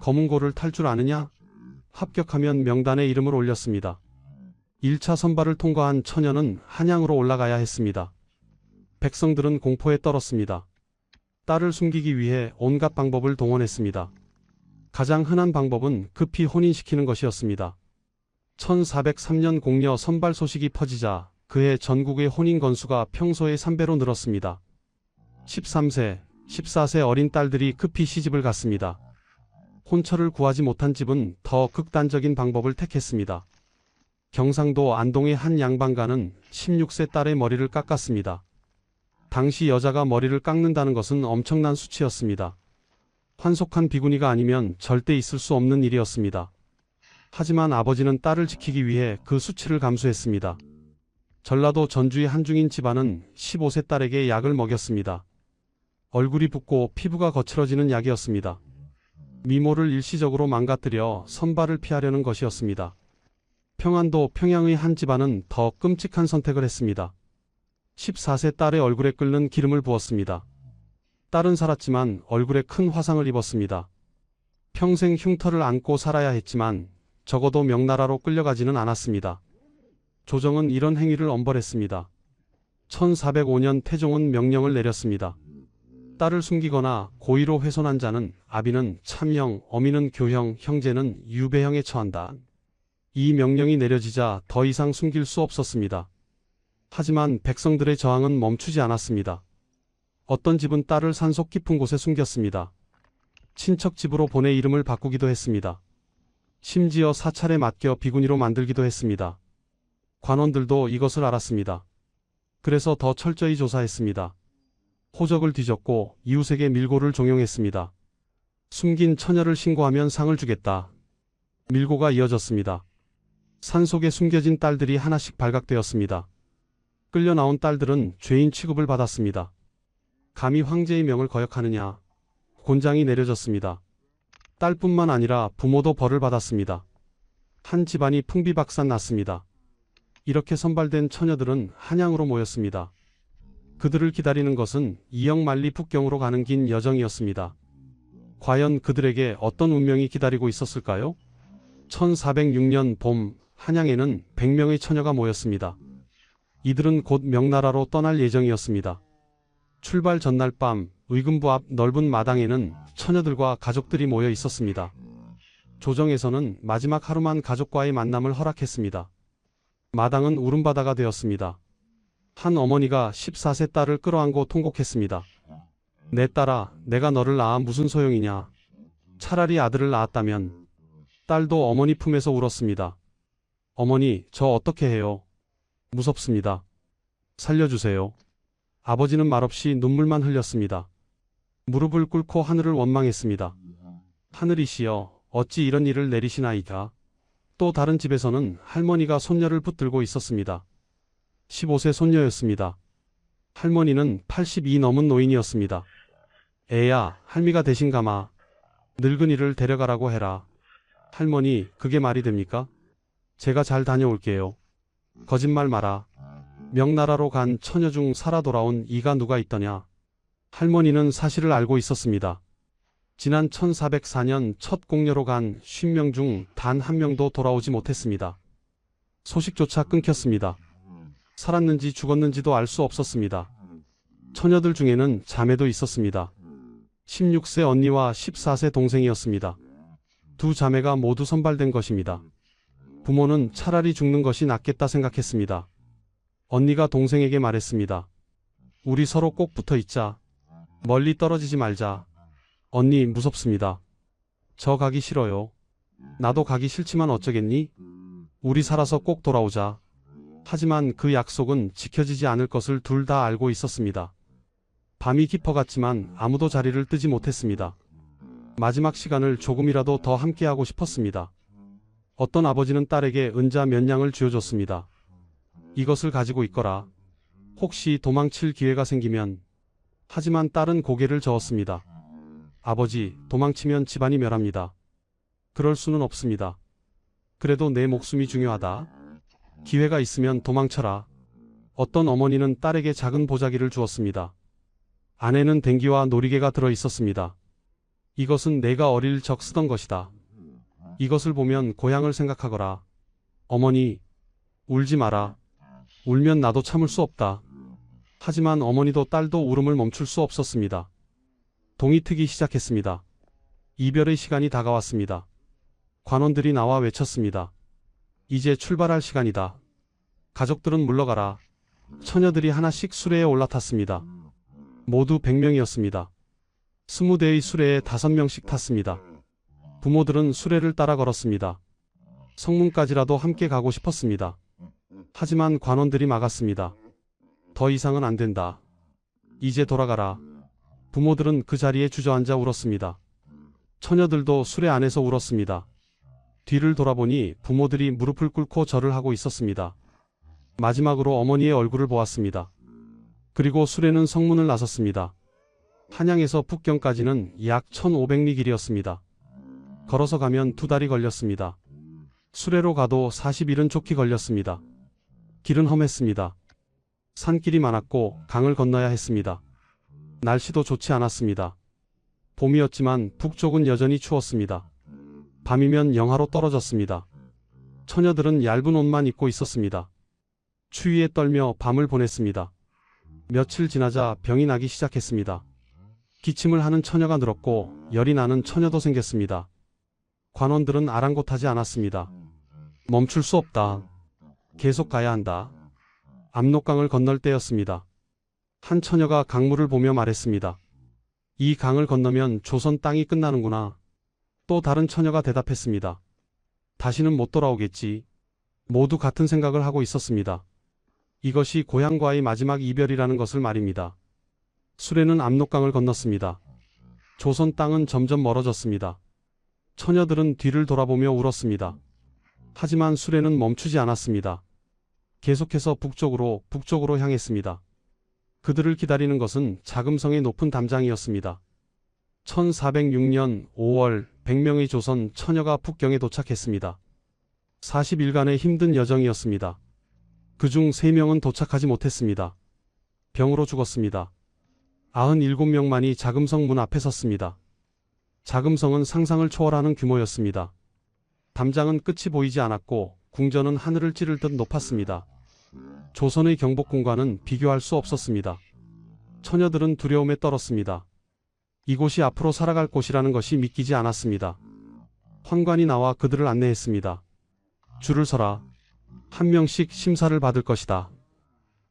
검은고를 탈 줄 아느냐? 합격하면 명단에 이름을 올렸습니다. 1차 선발을 통과한 처녀는 한양으로 올라가야 했습니다. 백성들은 공포에 떨었습니다. 딸을 숨기기 위해 온갖 방법을 동원했습니다. 가장 흔한 방법은 급히 혼인시키는 것이었습니다. 1403년 공려 선발 소식이 퍼지자 그해 전국의 혼인 건수가 평소의 3배로 늘었습니다. 13세, 14세 어린 딸들이 급히 시집을 갔습니다. 혼처를 구하지 못한 집은 더 극단적인 방법을 택했습니다. 경상도 안동의 한 양반가는 16세 딸의 머리를 깎았습니다. 당시 여자가 머리를 깎는다는 것은 엄청난 수치였습니다. 환속한 비구니가 아니면 절대 있을 수 없는 일이었습니다. 하지만 아버지는 딸을 지키기 위해 그 수치를 감수했습니다. 전라도 전주의 한중인 집안은 15세 딸에게 약을 먹였습니다. 얼굴이 붓고 피부가 거칠어지는 약이었습니다. 미모를 일시적으로 망가뜨려 선발을 피하려는 것이었습니다. 평안도 평양의 한 집안은 더 끔찍한 선택을 했습니다. 14세 딸의 얼굴에 끓는 기름을 부었습니다. 딸은 살았지만 얼굴에 큰 화상을 입었습니다. 평생 흉터를 안고 살아야 했지만 적어도 명나라로 끌려가지는 않았습니다. 조정은 이런 행위를 엄벌했습니다. 1405년 태종은 명령을 내렸습니다. 딸을 숨기거나 고의로 훼손한 자는 아비는 참형, 어미는 교형, 형제는 유배형에 처한다. 이 명령이 내려지자 더 이상 숨길 수 없었습니다. 하지만 백성들의 저항은 멈추지 않았습니다. 어떤 집은 딸을 산속 깊은 곳에 숨겼습니다. 친척 집으로 보내 이름을 바꾸기도 했습니다. 심지어 사찰에 맡겨 비구니로 만들기도 했습니다. 관원들도 이것을 알았습니다. 그래서 더 철저히 조사했습니다. 호적을 뒤졌고 이웃에게 밀고를 종용했습니다. 숨긴 처녀를 신고하면 상을 주겠다. 밀고가 이어졌습니다. 산속에 숨겨진 딸들이 하나씩 발각되었습니다. 끌려 나온 딸들은 죄인 취급을 받았습니다. 감히 황제의 명을 거역하느냐. 곤장이 내려졌습니다. 딸뿐만 아니라 부모도 벌을 받았습니다. 한 집안이 풍비박산 났습니다. 이렇게 선발된 처녀들은 한양으로 모였습니다. 그들을 기다리는 것은 이역만리 북경으로 가는 긴 여정이었습니다. 과연 그들에게 어떤 운명이 기다리고 있었을까요? 1406년 봄 한양에는 100명의 처녀가 모였습니다. 이들은 곧 명나라로 떠날 예정이었습니다. 출발 전날 밤 의금부 앞 넓은 마당에는 처녀들과 가족들이 모여 있었습니다. 조정에서는 마지막 하루만 가족과의 만남을 허락했습니다. 마당은 울음바다가 되었습니다. 한 어머니가 14세 딸을 끌어안고 통곡했습니다. 내 딸아, 내가 너를 낳아 무슨 소용이냐. 차라리 아들을 낳았다면. 딸도 어머니 품에서 울었습니다. 어머니, 저 어떻게 해요? 무섭습니다. 살려주세요. 아버지는 말없이 눈물만 흘렸습니다. 무릎을 꿇고 하늘을 원망했습니다. 하늘이시여, 어찌 이런 일을 내리시나이까. 또 다른 집에서는 할머니가 손녀를 붙들고 있었습니다. 15세 손녀였습니다. 할머니는 80이 넘은 노인이었습니다. 애야, 할미가 대신 가마. 늙은이를 데려가라고 해라. 할머니, 그게 말이 됩니까? 제가 잘 다녀올게요. 거짓말 마라. 명나라로 간 처녀 중 살아 돌아온 이가 누가 있더냐. 할머니는 사실을 알고 있었습니다. 지난 1404년 첫 공려로 간 50명 중 단 한 명도 돌아오지 못했습니다. 소식조차 끊겼습니다. 살았는지 죽었는지도 알 수 없었습니다. 처녀들 중에는 자매도 있었습니다. 16세 언니와 14세 동생이었습니다. 두 자매가 모두 선발된 것입니다. 부모는 차라리 죽는 것이 낫겠다 생각했습니다. 언니가 동생에게 말했습니다. 우리 서로 꼭 붙어 있자. 멀리 떨어지지 말자. 언니, 무섭습니다. 저 가기 싫어요. 나도 가기 싫지만 어쩌겠니? 우리 살아서 꼭 돌아오자. 하지만 그 약속은 지켜지지 않을 것을 둘 다 알고 있었습니다. 밤이 깊어갔지만 아무도 자리를 뜨지 못했습니다. 마지막 시간을 조금이라도 더 함께하고 싶었습니다. 어떤 아버지는 딸에게 은자 몇 냥을 쥐어줬습니다. 이것을 가지고 있거라. 혹시 도망칠 기회가 생기면. 하지만 딸은 고개를 저었습니다. 아버지, 도망치면 집안이 멸합니다. 그럴 수는 없습니다. 그래도 내 목숨이 중요하다. 기회가 있으면 도망쳐라. 어떤 어머니는 딸에게 작은 보자기를 주었습니다. 안에는 댕기와 놀이개가 들어 있었습니다. 이것은 내가 어릴 적 쓰던 것이다. 이것을 보면 고향을 생각하거라. 어머니, 울지 마라. 울면 나도 참을 수 없다. 하지만 어머니도 딸도 울음을 멈출 수 없었습니다. 동이 트기 시작했습니다. 이별의 시간이 다가왔습니다. 관원들이 나와 외쳤습니다. 이제 출발할 시간이다. 가족들은 물러가라. 처녀들이 하나씩 수레에 올라탔습니다. 모두 100명이었습니다. 20대의 수레에 5명씩 탔습니다. 부모들은 수레를 따라 걸었습니다. 성문까지라도 함께 가고 싶었습니다. 하지만 관원들이 막았습니다. 더 이상은 안 된다. 이제 돌아가라. 부모들은 그 자리에 주저앉아 울었습니다. 처녀들도 수레 안에서 울었습니다. 뒤를 돌아보니 부모들이 무릎을 꿇고 절을 하고 있었습니다. 마지막으로 어머니의 얼굴을 보았습니다. 그리고 수레는 성문을 나섰습니다. 한양에서 북경까지는 약 1500리 길이었습니다. 걸어서 가면 2달이 걸렸습니다. 수레로 가도 40일은 좋게 걸렸습니다. 길은 험했습니다. 산길이 많았고 강을 건너야 했습니다. 날씨도 좋지 않았습니다. 봄이었지만 북쪽은 여전히 추웠습니다. 밤이면 영하로 떨어졌습니다. 처녀들은 얇은 옷만 입고 있었습니다. 추위에 떨며 밤을 보냈습니다. 며칠 지나자 병이 나기 시작했습니다. 기침을 하는 처녀가 늘었고 열이 나는 처녀도 생겼습니다. 관원들은 아랑곳하지 않았습니다. 멈출 수 없다. 계속 가야 한다. 압록강을 건널 때였습니다. 한 처녀가 강물을 보며 말했습니다. 이 강을 건너면 조선 땅이 끝나는구나. 또 다른 처녀가 대답했습니다. 다시는 못 돌아오겠지. 모두 같은 생각을 하고 있었습니다. 이것이 고향과의 마지막 이별이라는 것을 말입니다. 수레는 압록강을 건넜습니다. 조선 땅은 점점 멀어졌습니다. 처녀들은 뒤를 돌아보며 울었습니다. 하지만 수레는 멈추지 않았습니다. 계속해서 북쪽으로 향했습니다. 그들을 기다리는 것은 자금성의 높은 담장이었습니다. 1406년 5월 100명의 조선 처녀가 북경에 도착했습니다. 40일간의 힘든 여정이었습니다. 그중 3명은 도착하지 못했습니다. 병으로 죽었습니다. 97명만이 자금성 문 앞에 섰습니다. 자금성은 상상을 초월하는 규모였습니다. 담장은 끝이 보이지 않았고 궁전은 하늘을 찌를 듯 높았습니다. 조선의 경복궁과는 비교할 수 없었습니다. 처녀들은 두려움에 떨었습니다. 이곳이 앞으로 살아갈 곳이라는 것이 믿기지 않았습니다. 환관이 나와 그들을 안내했습니다. 줄을 서라. 한 명씩 심사를 받을 것이다.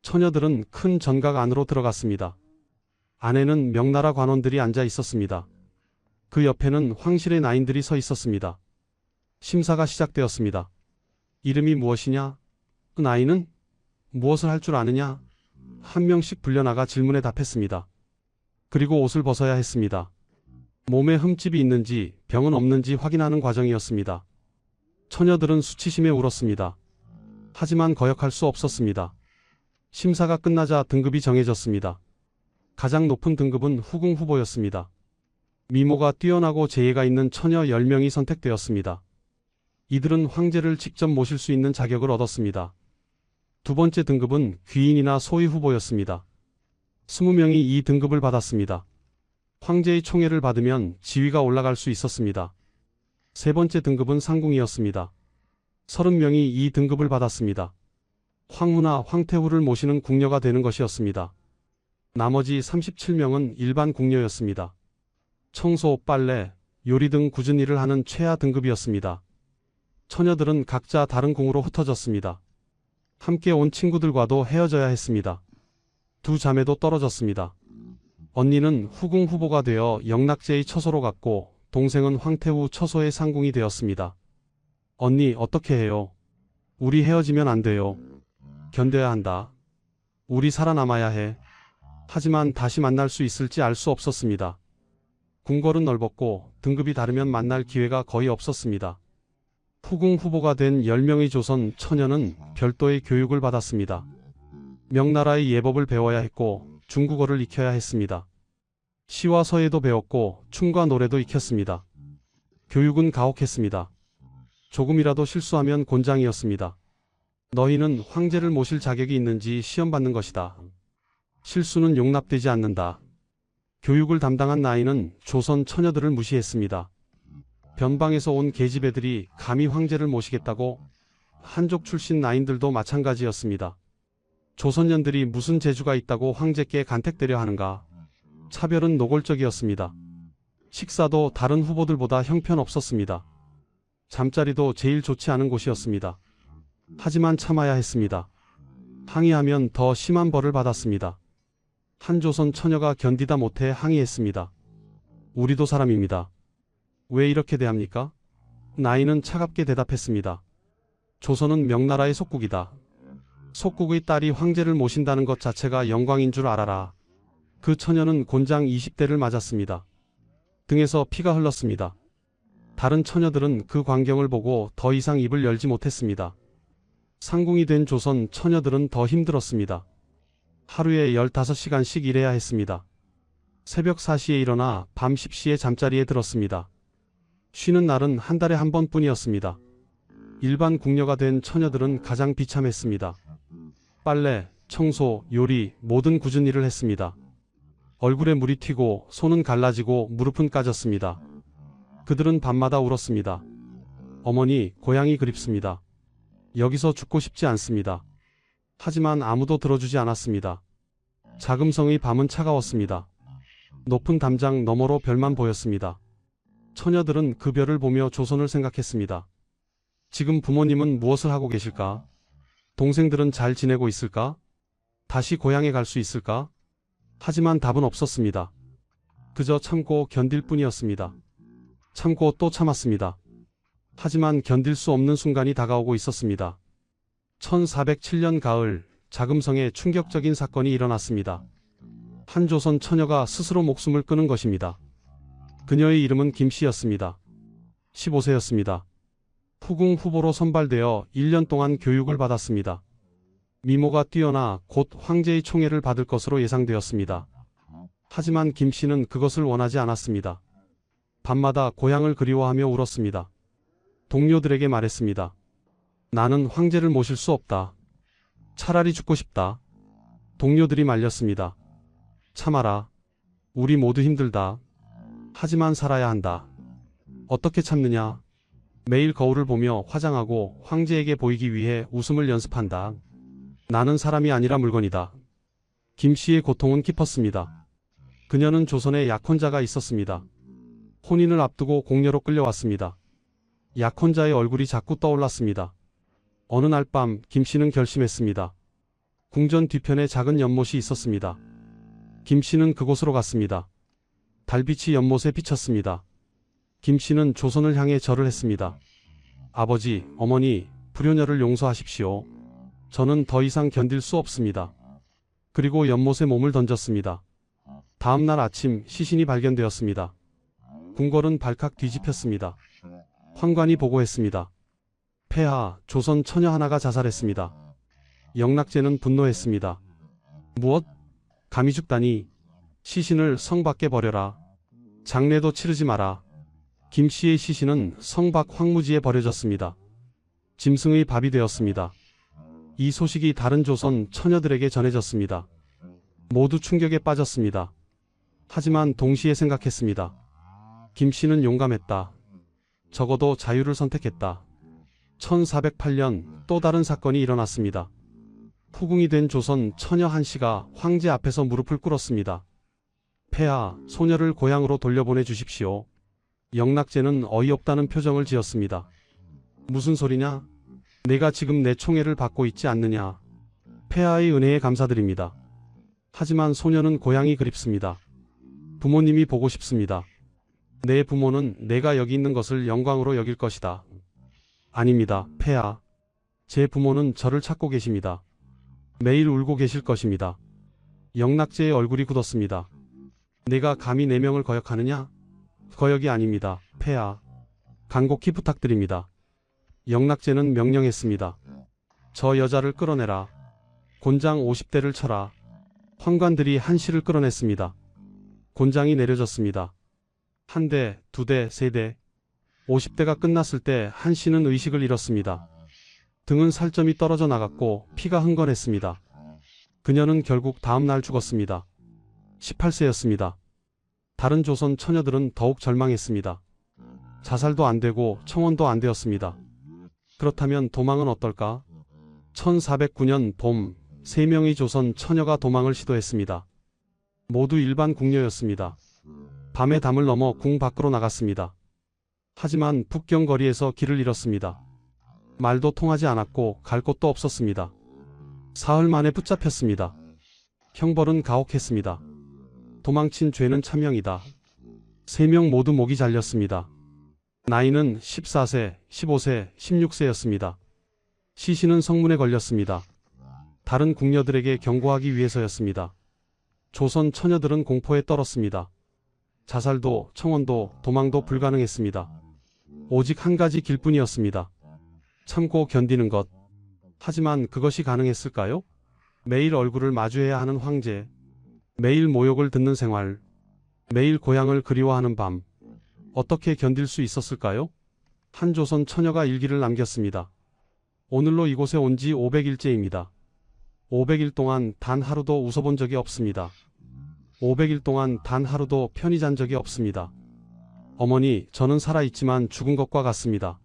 처녀들은 큰 전각 안으로 들어갔습니다. 안에는 명나라 관원들이 앉아 있었습니다. 그 옆에는 황실의 나인들이 서 있었습니다. 심사가 시작되었습니다. 이름이 무엇이냐? 나이는? 무엇을 할 줄 아느냐? 한 명씩 불려나가 질문에 답했습니다. 그리고 옷을 벗어야 했습니다. 몸에 흠집이 있는지 병은 없는지 확인하는 과정이었습니다. 처녀들은 수치심에 울었습니다. 하지만 거역할 수 없었습니다. 심사가 끝나자 등급이 정해졌습니다. 가장 높은 등급은 후궁 후보였습니다. 미모가 뛰어나고 재예가 있는 처녀 10명이 선택되었습니다. 이들은 황제를 직접 모실 수 있는 자격을 얻었습니다. 두 번째 등급은 귀인이나 소위 후보였습니다. 20명이 이 등급을 받았습니다. 황제의 총애를 받으면 지위가 올라갈 수 있었습니다. 세 번째 등급은 상궁이었습니다. 30명이 이 등급을 받았습니다. 황후나 황태후를 모시는 궁녀가 되는 것이었습니다. 나머지 37명은 일반 궁녀였습니다. 청소, 빨래, 요리 등 굳은 일을 하는 최하 등급이었습니다. 처녀들은 각자 다른 궁으로 흩어졌습니다. 함께 온 친구들과도 헤어져야 했습니다. 두 자매도 떨어졌습니다. 언니는 후궁 후보가 되어 영락제의 처소로 갔고 동생은 황태후 처소의 상궁이 되었습니다. 언니 어떻게 해요? 우리 헤어지면 안 돼요. 견뎌야 한다. 우리 살아남아야 해. 하지만 다시 만날 수 있을지 알 수 없었습니다. 궁궐은 넓었고 등급이 다르면 만날 기회가 거의 없었습니다. 후궁 후보가 된 10명의 조선 처녀는 별도의 교육을 받았습니다. 명나라의 예법을 배워야 했고 중국어를 익혀야 했습니다. 시와 서예도 배웠고 춤과 노래도 익혔습니다. 교육은 가혹했습니다. 조금이라도 실수하면 곤장이었습니다. 너희는 황제를 모실 자격이 있는지 시험받는 것이다. 실수는 용납되지 않는다. 교육을 담당한 나인은 조선 처녀들을 무시했습니다. 변방에서 온 계집애들이 감히 황제를 모시겠다고? 한족 출신 나인들도 마찬가지였습니다. 조선년들이 무슨 재주가 있다고 황제께 간택되려 하는가? 차별은 노골적이었습니다. 식사도 다른 후보들보다 형편없었습니다. 잠자리도 제일 좋지 않은 곳이었습니다. 하지만 참아야 했습니다. 항의하면 더 심한 벌을 받았습니다. 한 조선 처녀가 견디다 못해 항의했습니다. 우리도 사람입니다. 왜 이렇게 대합니까? 나이는 차갑게 대답했습니다. 조선은 명나라의 속국이다. 속국의 딸이 황제를 모신다는 것 자체가 영광인 줄 알아라. 그 처녀는 곤장 20대를 맞았습니다. 등에서 피가 흘렀습니다. 다른 처녀들은 그 광경을 보고 더 이상 입을 열지 못했습니다. 상궁이 된 조선 처녀들은 더 힘들었습니다. 하루에 15시간씩 일해야 했습니다. 새벽 4시에 일어나 밤 10시에 잠자리에 들었습니다. 쉬는 날은 한 달에 한 번뿐이었습니다. 일반 궁녀가 된 처녀들은 가장 비참했습니다. 빨래, 청소, 요리, 모든 굳은 일을 했습니다. 얼굴에 물이 튀고 손은 갈라지고 무릎은 까졌습니다. 그들은 밤마다 울었습니다. 어머니, 고향이 그립습니다. 여기서 죽고 싶지 않습니다. 하지만 아무도 들어주지 않았습니다. 자금성의 밤은 차가웠습니다. 높은 담장 너머로 별만 보였습니다. 처녀들은 그 별을 보며 조선을 생각했습니다. 지금 부모님은 무엇을 하고 계실까? 동생들은 잘 지내고 있을까? 다시 고향에 갈 수 있을까? 하지만 답은 없었습니다. 그저 참고 견딜 뿐이었습니다. 참고 또 참았습니다. 하지만 견딜 수 없는 순간이 다가오고 있었습니다. 1407년 가을, 자금성에 충격적인 사건이 일어났습니다. 한 조선 처녀가 스스로 목숨을 끊은 것입니다. 그녀의 이름은 김씨였습니다. 15세였습니다. 후궁 후보로 선발되어 1년 동안 교육을 받았습니다. 미모가 뛰어나 곧 황제의 총애를 받을 것으로 예상되었습니다. 하지만 김씨는 그것을 원하지 않았습니다. 밤마다 고향을 그리워하며 울었습니다. 동료들에게 말했습니다. 나는 황제를 모실 수 없다. 차라리 죽고 싶다. 동료들이 말렸습니다. 참아라. 우리 모두 힘들다. 하지만 살아야 한다. 어떻게 참느냐? 매일 거울을 보며 화장하고 황제에게 보이기 위해 웃음을 연습한다. 나는 사람이 아니라 물건이다. 김씨의 고통은 깊었습니다. 그녀는 조선에 약혼자가 있었습니다. 혼인을 앞두고 공녀로 끌려왔습니다. 약혼자의 얼굴이 자꾸 떠올랐습니다. 어느 날 밤 김씨는 결심했습니다. 궁전 뒤편에 작은 연못이 있었습니다. 김씨는 그곳으로 갔습니다. 달빛이 연못에 비쳤습니다. 김씨는 조선을 향해 절을 했습니다. 아버지, 어머니, 불효녀를 용서하십시오. 저는 더 이상 견딜 수 없습니다. 그리고 연못에 몸을 던졌습니다. 다음 날 아침 시신이 발견되었습니다. 궁궐은 발칵 뒤집혔습니다. 황관이 보고했습니다. 폐하, 조선 처녀 하나가 자살했습니다. 영락제는 분노했습니다. 무엇? 감히 죽다니. 시신을 성 밖에 버려라. 장례도 치르지 마라. 김씨의 시신은 성 밖 황무지에 버려졌습니다. 짐승의 밥이 되었습니다. 이 소식이 다른 조선 처녀들에게 전해졌습니다. 모두 충격에 빠졌습니다. 하지만 동시에 생각했습니다. 김씨는 용감했다. 적어도 자유를 선택했다. 1408년 또 다른 사건이 일어났습니다. 후궁이 된 조선 처녀 한씨가 황제 앞에서 무릎을 꿇었습니다. 폐하, 소녀를 고향으로 돌려보내 주십시오. 영락제는 어이없다는 표정을 지었습니다. 무슨 소리냐? 내가 지금 내 총애를 받고 있지 않느냐? 폐하의 은혜에 감사드립니다. 하지만 소녀는 고향이 그립습니다. 부모님이 보고 싶습니다. 내 부모는 내가 여기 있는 것을 영광으로 여길 것이다. 아닙니다, 폐하. 제 부모는 저를 찾고 계십니다. 매일 울고 계실 것입니다. 영락제의 얼굴이 굳었습니다. 내가 감히 내 명을 거역하느냐? 거역이 아닙니다, 폐하. 간곡히 부탁드립니다. 영락제는 명령했습니다. 저 여자를 끌어내라. 곤장 50대를 쳐라. 황관들이 한씨를 끌어냈습니다. 곤장이 내려졌습니다. 한 대, 두 대, 세 대. 50대가 끝났을 때 한씨는 의식을 잃었습니다. 등은 살점이 떨어져 나갔고 피가 흥건했습니다. 그녀는 결국 다음 날 죽었습니다. 18세였습니다. 다른 조선 처녀들은 더욱 절망했습니다. 자살도 안 되고 청혼도 안 되었습니다. 그렇다면 도망은 어떨까? 1409년 봄, 3명의 조선 처녀가 도망을 시도했습니다. 모두 일반 궁녀였습니다. 밤에 담을 넘어 궁 밖으로 나갔습니다. 하지만 북경 거리에서 길을 잃었습니다. 말도 통하지 않았고 갈 곳도 없었습니다. 사흘 만에 붙잡혔습니다. 형벌은 가혹했습니다. 도망친 죄는 참형이다. 3명 모두 목이 잘렸습니다. 나이는 14세, 15세, 16세였습니다. 시신은 성문에 걸렸습니다. 다른 궁녀들에게 경고하기 위해서였습니다. 조선 처녀들은 공포에 떨었습니다. 자살도, 청혼도, 도망도 불가능했습니다. 오직 한 가지 길뿐이었습니다. 참고 견디는 것. 하지만 그것이 가능했을까요? 매일 얼굴을 마주해야 하는 황제, 매일 모욕을 듣는 생활, 매일 고향을 그리워하는 밤. 어떻게 견딜 수 있었을까요? 한 조선 처녀가 일기를 남겼습니다. 오늘로 이곳에 온 지 500일째입니다. 500일 동안 단 하루도 웃어본 적이 없습니다. 500일 동안 단 하루도 편히 잔 적이 없습니다. 어머니, 저는 살아있지만 죽은 것과 같습니다.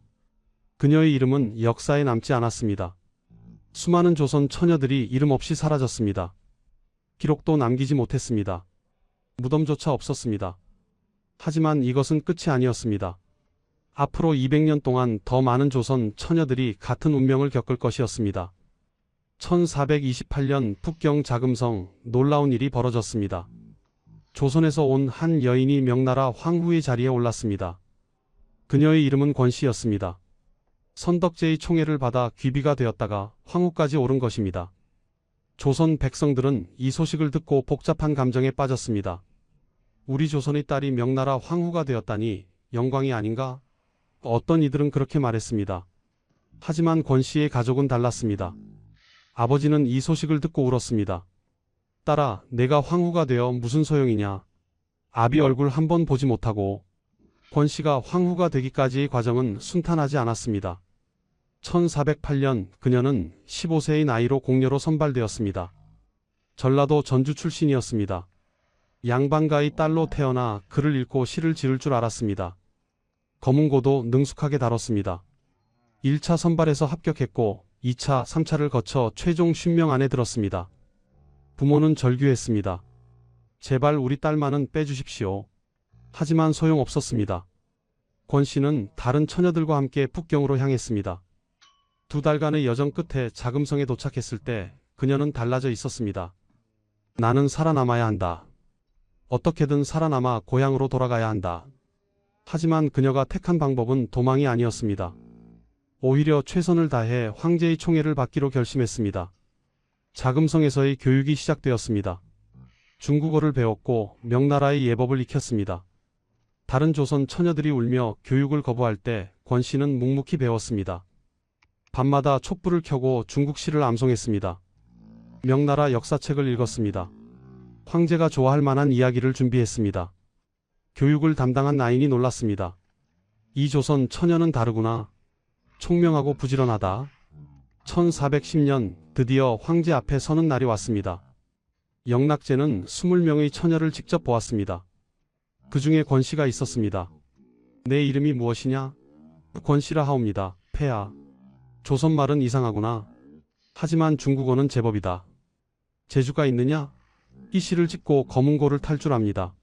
그녀의 이름은 역사에 남지 않았습니다. 수많은 조선 처녀들이 이름 없이 사라졌습니다. 기록도 남기지 못했습니다. 무덤조차 없었습니다. 하지만 이것은 끝이 아니었습니다. 앞으로 200년 동안 더 많은 조선 처녀들이 같은 운명을 겪을 것이었습니다. 1428년 북경 자금성, 놀라운 일이 벌어졌습니다. 조선에서 온 한 여인이 명나라 황후의 자리에 올랐습니다. 그녀의 이름은 권씨였습니다. 선덕제의 총애를 받아 귀비가 되었다가 황후까지 오른 것입니다. 조선 백성들은 이 소식을 듣고 복잡한 감정에 빠졌습니다. 우리 조선의 딸이 명나라 황후가 되었다니 영광이 아닌가? 어떤 이들은 그렇게 말했습니다. 하지만 권씨의 가족은 달랐습니다. 아버지는 이 소식을 듣고 울었습니다. 딸아, 내가 황후가 되어 무슨 소용이냐? 아비 얼굴 한번 보지 못하고. 권씨가 황후가 되기까지의 과정은 순탄하지 않았습니다. 1408년 그녀는 15세의 나이로 공녀로 선발되었습니다. 전라도 전주 출신이었습니다. 양반가의 딸로 태어나 글을 읽고 시를 지을 줄 알았습니다. 검은고도 능숙하게 다뤘습니다. 1차 선발에서 합격했고 2차, 3차를 거쳐 최종 50명 안에 들었습니다. 부모는 절규했습니다. 제발 우리 딸만은 빼주십시오. 하지만 소용없었습니다. 권씨는 다른 처녀들과 함께 북경으로 향했습니다. 2달간의 여정 끝에 자금성에 도착했을 때 그녀는 달라져 있었습니다. 나는 살아남아야 한다. 어떻게든 살아남아 고향으로 돌아가야 한다. 하지만 그녀가 택한 방법은 도망이 아니었습니다. 오히려 최선을 다해 황제의 총애를 받기로 결심했습니다. 자금성에서의 교육이 시작되었습니다. 중국어를 배웠고 명나라의 예법을 익혔습니다. 다른 조선 처녀들이 울며 교육을 거부할 때 권씨는 묵묵히 배웠습니다. 밤마다 촛불을 켜고 중국시를 암송했습니다. 명나라 역사책을 읽었습니다. 황제가 좋아할 만한 이야기를 준비했습니다. 교육을 담당한 나인이 놀랐습니다. 이 조선 처녀는 다르구나. 총명하고 부지런하다. 1410년 드디어 황제 앞에 서는 날이 왔습니다. 영락제는 20명의 처녀를 직접 보았습니다. 그 중에 권씨가 있었습니다. 내 이름이 무엇이냐? 권씨라 하옵니다. 폐하. 조선말은 이상하구나. 하지만 중국어는 제법이다. 재주가 있느냐? 이 시를 짓고 검은고를 탈 줄 압니다.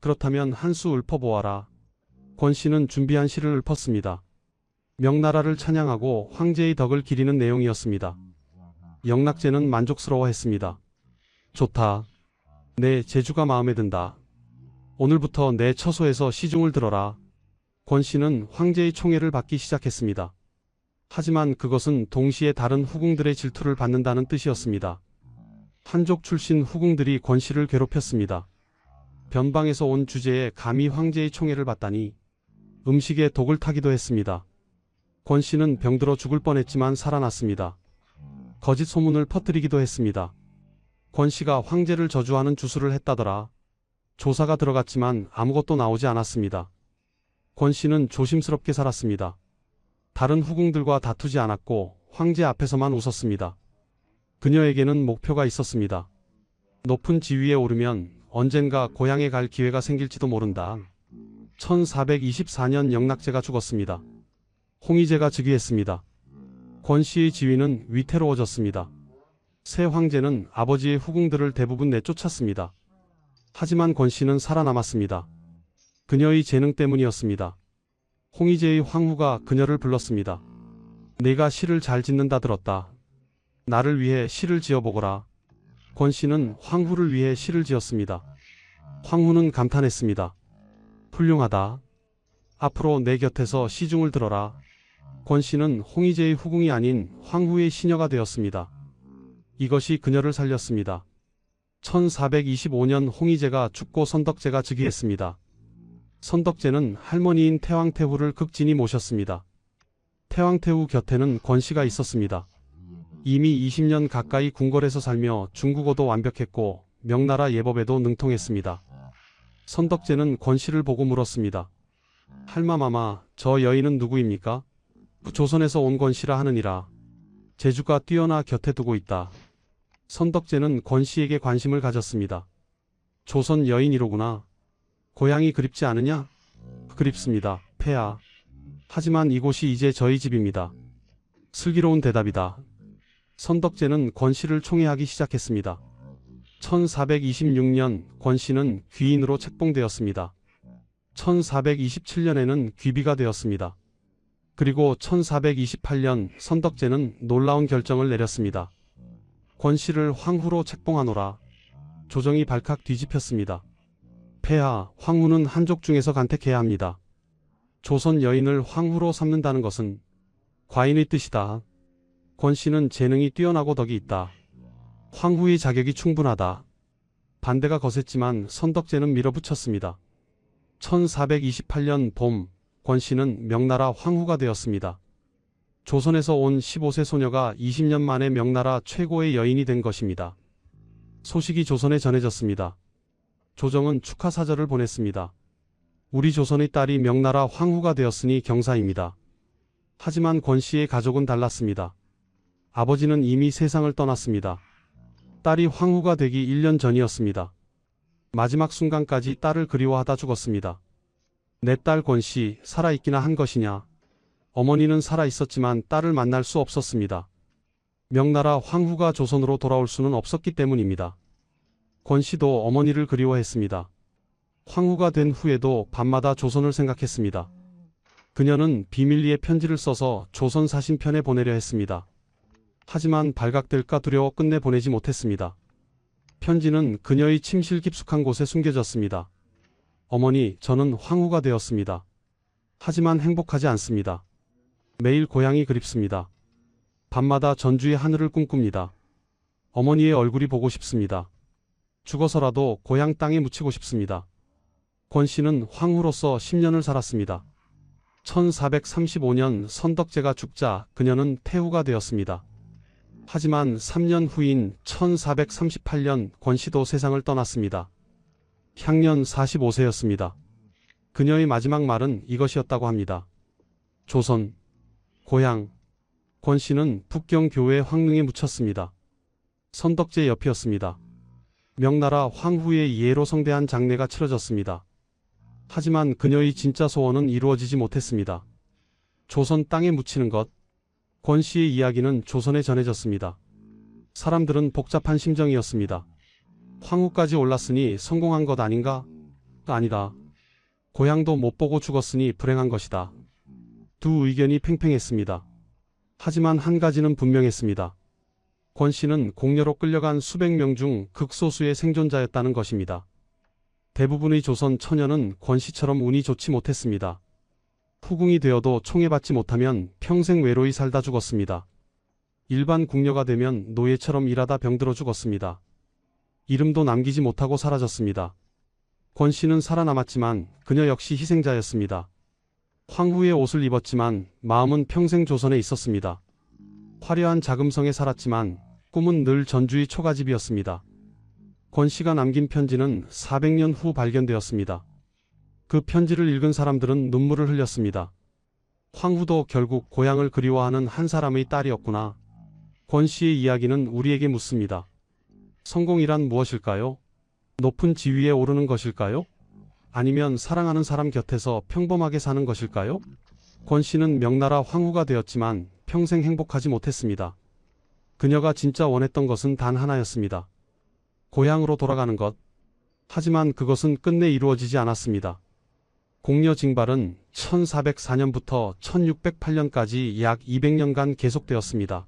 그렇다면 한 수 읊어보아라. 권씨는 준비한 시를 읊었습니다. 명나라를 찬양하고 황제의 덕을 기리는 내용이었습니다. 영락제는 만족스러워했습니다. 좋다. 내 재주가 마음에 든다. 오늘부터 내 처소에서 시중을 들어라. 권씨는 황제의 총애를 받기 시작했습니다. 하지만 그것은 동시에 다른 후궁들의 질투를 받는다는 뜻이었습니다. 한족 출신 후궁들이 권씨를 괴롭혔습니다. 변방에서 온 주제에 감히 황제의 총애를 받다니. 음식에 독을 타기도 했습니다. 권씨는 병들어 죽을 뻔했지만 살아났습니다. 거짓 소문을 퍼뜨리기도 했습니다. 권씨가 황제를 저주하는 주술을 했다더라. 조사가 들어갔지만 아무것도 나오지 않았습니다. 권씨는 조심스럽게 살았습니다. 다른 후궁들과 다투지 않았고 황제 앞에서만 웃었습니다. 그녀에게는 목표가 있었습니다. 높은 지위에 오르면 언젠가 고향에 갈 기회가 생길지도 모른다. 1424년 영락제가 죽었습니다. 홍의제가 즉위했습니다. 권씨의 지위는 위태로워졌습니다. 새 황제는 아버지의 후궁들을 대부분 내쫓았습니다. 하지만 권씨는 살아남았습니다. 그녀의 재능 때문이었습니다. 홍희제의 황후가 그녀를 불렀습니다. 내가 시를 잘 짓는다 들었다. 나를 위해 시를 지어보거라. 권 씨는 황후를 위해 시를 지었습니다. 황후는 감탄했습니다. 훌륭하다. 앞으로 내 곁에서 시중을 들어라. 권 씨는 홍희제의 후궁이 아닌 황후의 시녀가 되었습니다. 이것이 그녀를 살렸습니다. 1425년 홍희제가 죽고 선덕제가 즉위했습니다. 선덕제는 할머니인 태왕태후를 극진히 모셨습니다. 태왕태후 곁에는 권씨가 있었습니다. 이미 20년 가까이 궁궐에서 살며 중국어도 완벽했고 명나라 예법에도 능통했습니다. 선덕제는 권씨를 보고 물었습니다. 할마마마, 저 여인은 누구입니까? 조선에서 온 권씨라 하느니라. 재주가 뛰어나 곁에 두고 있다. 선덕제는 권씨에게 관심을 가졌습니다. 조선 여인이로구나. 고향이 그립지 않으냐? 그립습니다, 폐하. 하지만 이곳이 이제 저희 집입니다. 슬기로운 대답이다. 선덕제는 권씨를 총애하기 시작했습니다. 1426년 권씨는 귀인으로 책봉되었습니다. 1427년에는 귀비가 되었습니다. 그리고 1428년 선덕제는 놀라운 결정을 내렸습니다. 권씨를 황후로 책봉하노라. 조정이 발칵 뒤집혔습니다. 폐하, 황후는 한족 중에서 간택해야 합니다. 조선 여인을 황후로 삼는다는 것은 과인의 뜻이다. 권씨는 재능이 뛰어나고 덕이 있다. 황후의 자격이 충분하다. 반대가 거셌지만 선덕제는 밀어붙였습니다. 1428년 봄, 권씨는 명나라 황후가 되었습니다. 조선에서 온 15세 소녀가 20년 만에 명나라 최고의 여인이 된 것입니다. 소식이 조선에 전해졌습니다. 조정은 축하 사절을 보냈습니다. 우리 조선의 딸이 명나라 황후가 되었으니 경사입니다. 하지만 권씨의 가족은 달랐습니다. 아버지는 이미 세상을 떠났습니다. 딸이 황후가 되기 1년 전이었습니다. 마지막 순간까지 딸을 그리워하다 죽었습니다. 내 딸 권씨 살아있기나 한 것이냐? 어머니는 살아있었지만 딸을 만날 수 없었습니다. 명나라 황후가 조선으로 돌아올 수는 없었기 때문입니다. 권씨도 어머니를 그리워했습니다. 황후가 된 후에도 밤마다 조선을 생각했습니다. 그녀는 비밀리에 편지를 써서 조선 사신편에 보내려 했습니다. 하지만 발각될까 두려워 끝내 보내지 못했습니다. 편지는 그녀의 침실 깊숙한 곳에 숨겨졌습니다. 어머니, 저는 황후가 되었습니다. 하지만 행복하지 않습니다. 매일 고향이 그립습니다. 밤마다 전주의 하늘을 꿈꿉니다. 어머니의 얼굴이 보고 싶습니다. 죽어서라도 고향 땅에 묻히고 싶습니다. 권씨는 황후로서 10년을 살았습니다. 1435년 선덕제가 죽자 그녀는 태후가 되었습니다. 하지만 3년 후인 1438년 권씨도 세상을 떠났습니다. 향년 45세였습니다. 그녀의 마지막 말은 이것이었다고 합니다. 조선, 고향. 권씨는 북경교회 황릉에 묻혔습니다. 선덕제 옆이었습니다. 명나라 황후의 예로 성대한 장례가 치러졌습니다. 하지만 그녀의 진짜 소원은 이루어지지 못했습니다. 조선 땅에 묻히는 것. 권씨의 이야기는 조선에 전해졌습니다. 사람들은 복잡한 심정이었습니다. 황후까지 올랐으니 성공한 것 아닌가? 아니다. 고향도 못 보고 죽었으니 불행한 것이다. 두 의견이 팽팽했습니다. 하지만 한 가지는 분명했습니다. 권씨는 공녀로 끌려간 수백 명 중 극소수의 생존자였다는 것입니다. 대부분의 조선 처녀는 권씨처럼 운이 좋지 못했습니다. 후궁이 되어도 총애받지 못하면 평생 외로이 살다 죽었습니다. 일반 궁녀가 되면 노예처럼 일하다 병들어 죽었습니다. 이름도 남기지 못하고 사라졌습니다. 권씨는 살아남았지만 그녀 역시 희생자였습니다. 황후의 옷을 입었지만 마음은 평생 조선에 있었습니다. 화려한 자금성에 살았지만 꿈은 늘 전주의 초가집이었습니다. 권씨가 남긴 편지는 400년 후 발견되었습니다. 그 편지를 읽은 사람들은 눈물을 흘렸습니다. 황후도 결국 고향을 그리워하는 한 사람의 딸이었구나. 권씨의 이야기는 우리에게 묻습니다. 성공이란 무엇일까요? 높은 지위에 오르는 것일까요? 아니면 사랑하는 사람 곁에서 평범하게 사는 것일까요? 권씨는 명나라 황후가 되었지만 평생 행복하지 못했습니다. 그녀가 진짜 원했던 것은 단 하나였습니다. 고향으로 돌아가는 것. 하지만 그것은 끝내 이루어지지 않았습니다. 공려 징발은 1404년부터 1608년까지 약 200년간 계속되었습니다.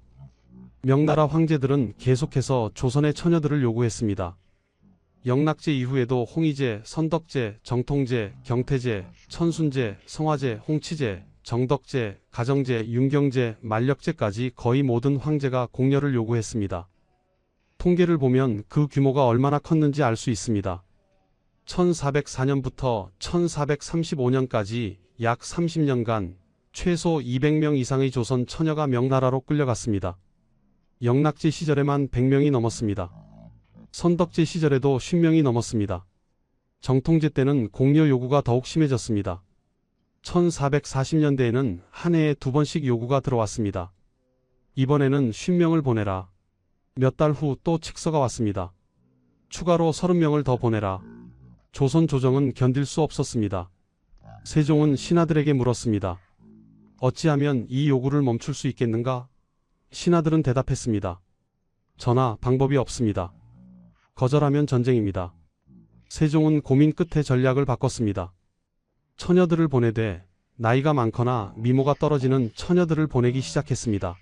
명나라 황제들은 계속해서 조선의 처녀들을 요구했습니다. 영락제 이후에도 홍의제, 선덕제, 정통제, 경태제, 천순제, 성화제, 홍치제, 정덕제, 가정제, 윤경제, 만력제까지 거의 모든 황제가 공려를 요구했습니다. 통계를 보면 그 규모가 얼마나 컸는지 알 수 있습니다. 1404년부터 1435년까지 약 30년간 최소 200명 이상의 조선 처녀가 명나라로 끌려갔습니다. 영락제 시절에만 100명이 넘었습니다. 선덕제 시절에도 50명이 넘었습니다. 정통제 때는 공려 요구가 더욱 심해졌습니다. 1440년대에는 한 해에 2번씩 요구가 들어왔습니다. 이번에는 50명을 보내라. 몇 달 후 또 칙서가 왔습니다. 추가로 30명을 더 보내라. 조선 조정은 견딜 수 없었습니다. 세종은 신하들에게 물었습니다. 어찌하면 이 요구를 멈출 수 있겠는가? 신하들은 대답했습니다. 전하, 방법이 없습니다. 거절하면 전쟁입니다. 세종은 고민 끝에 전략을 바꿨습니다. 처녀들을 보내되 나이가 많거나 미모가 떨어지는 처녀들을 보내기 시작했습니다.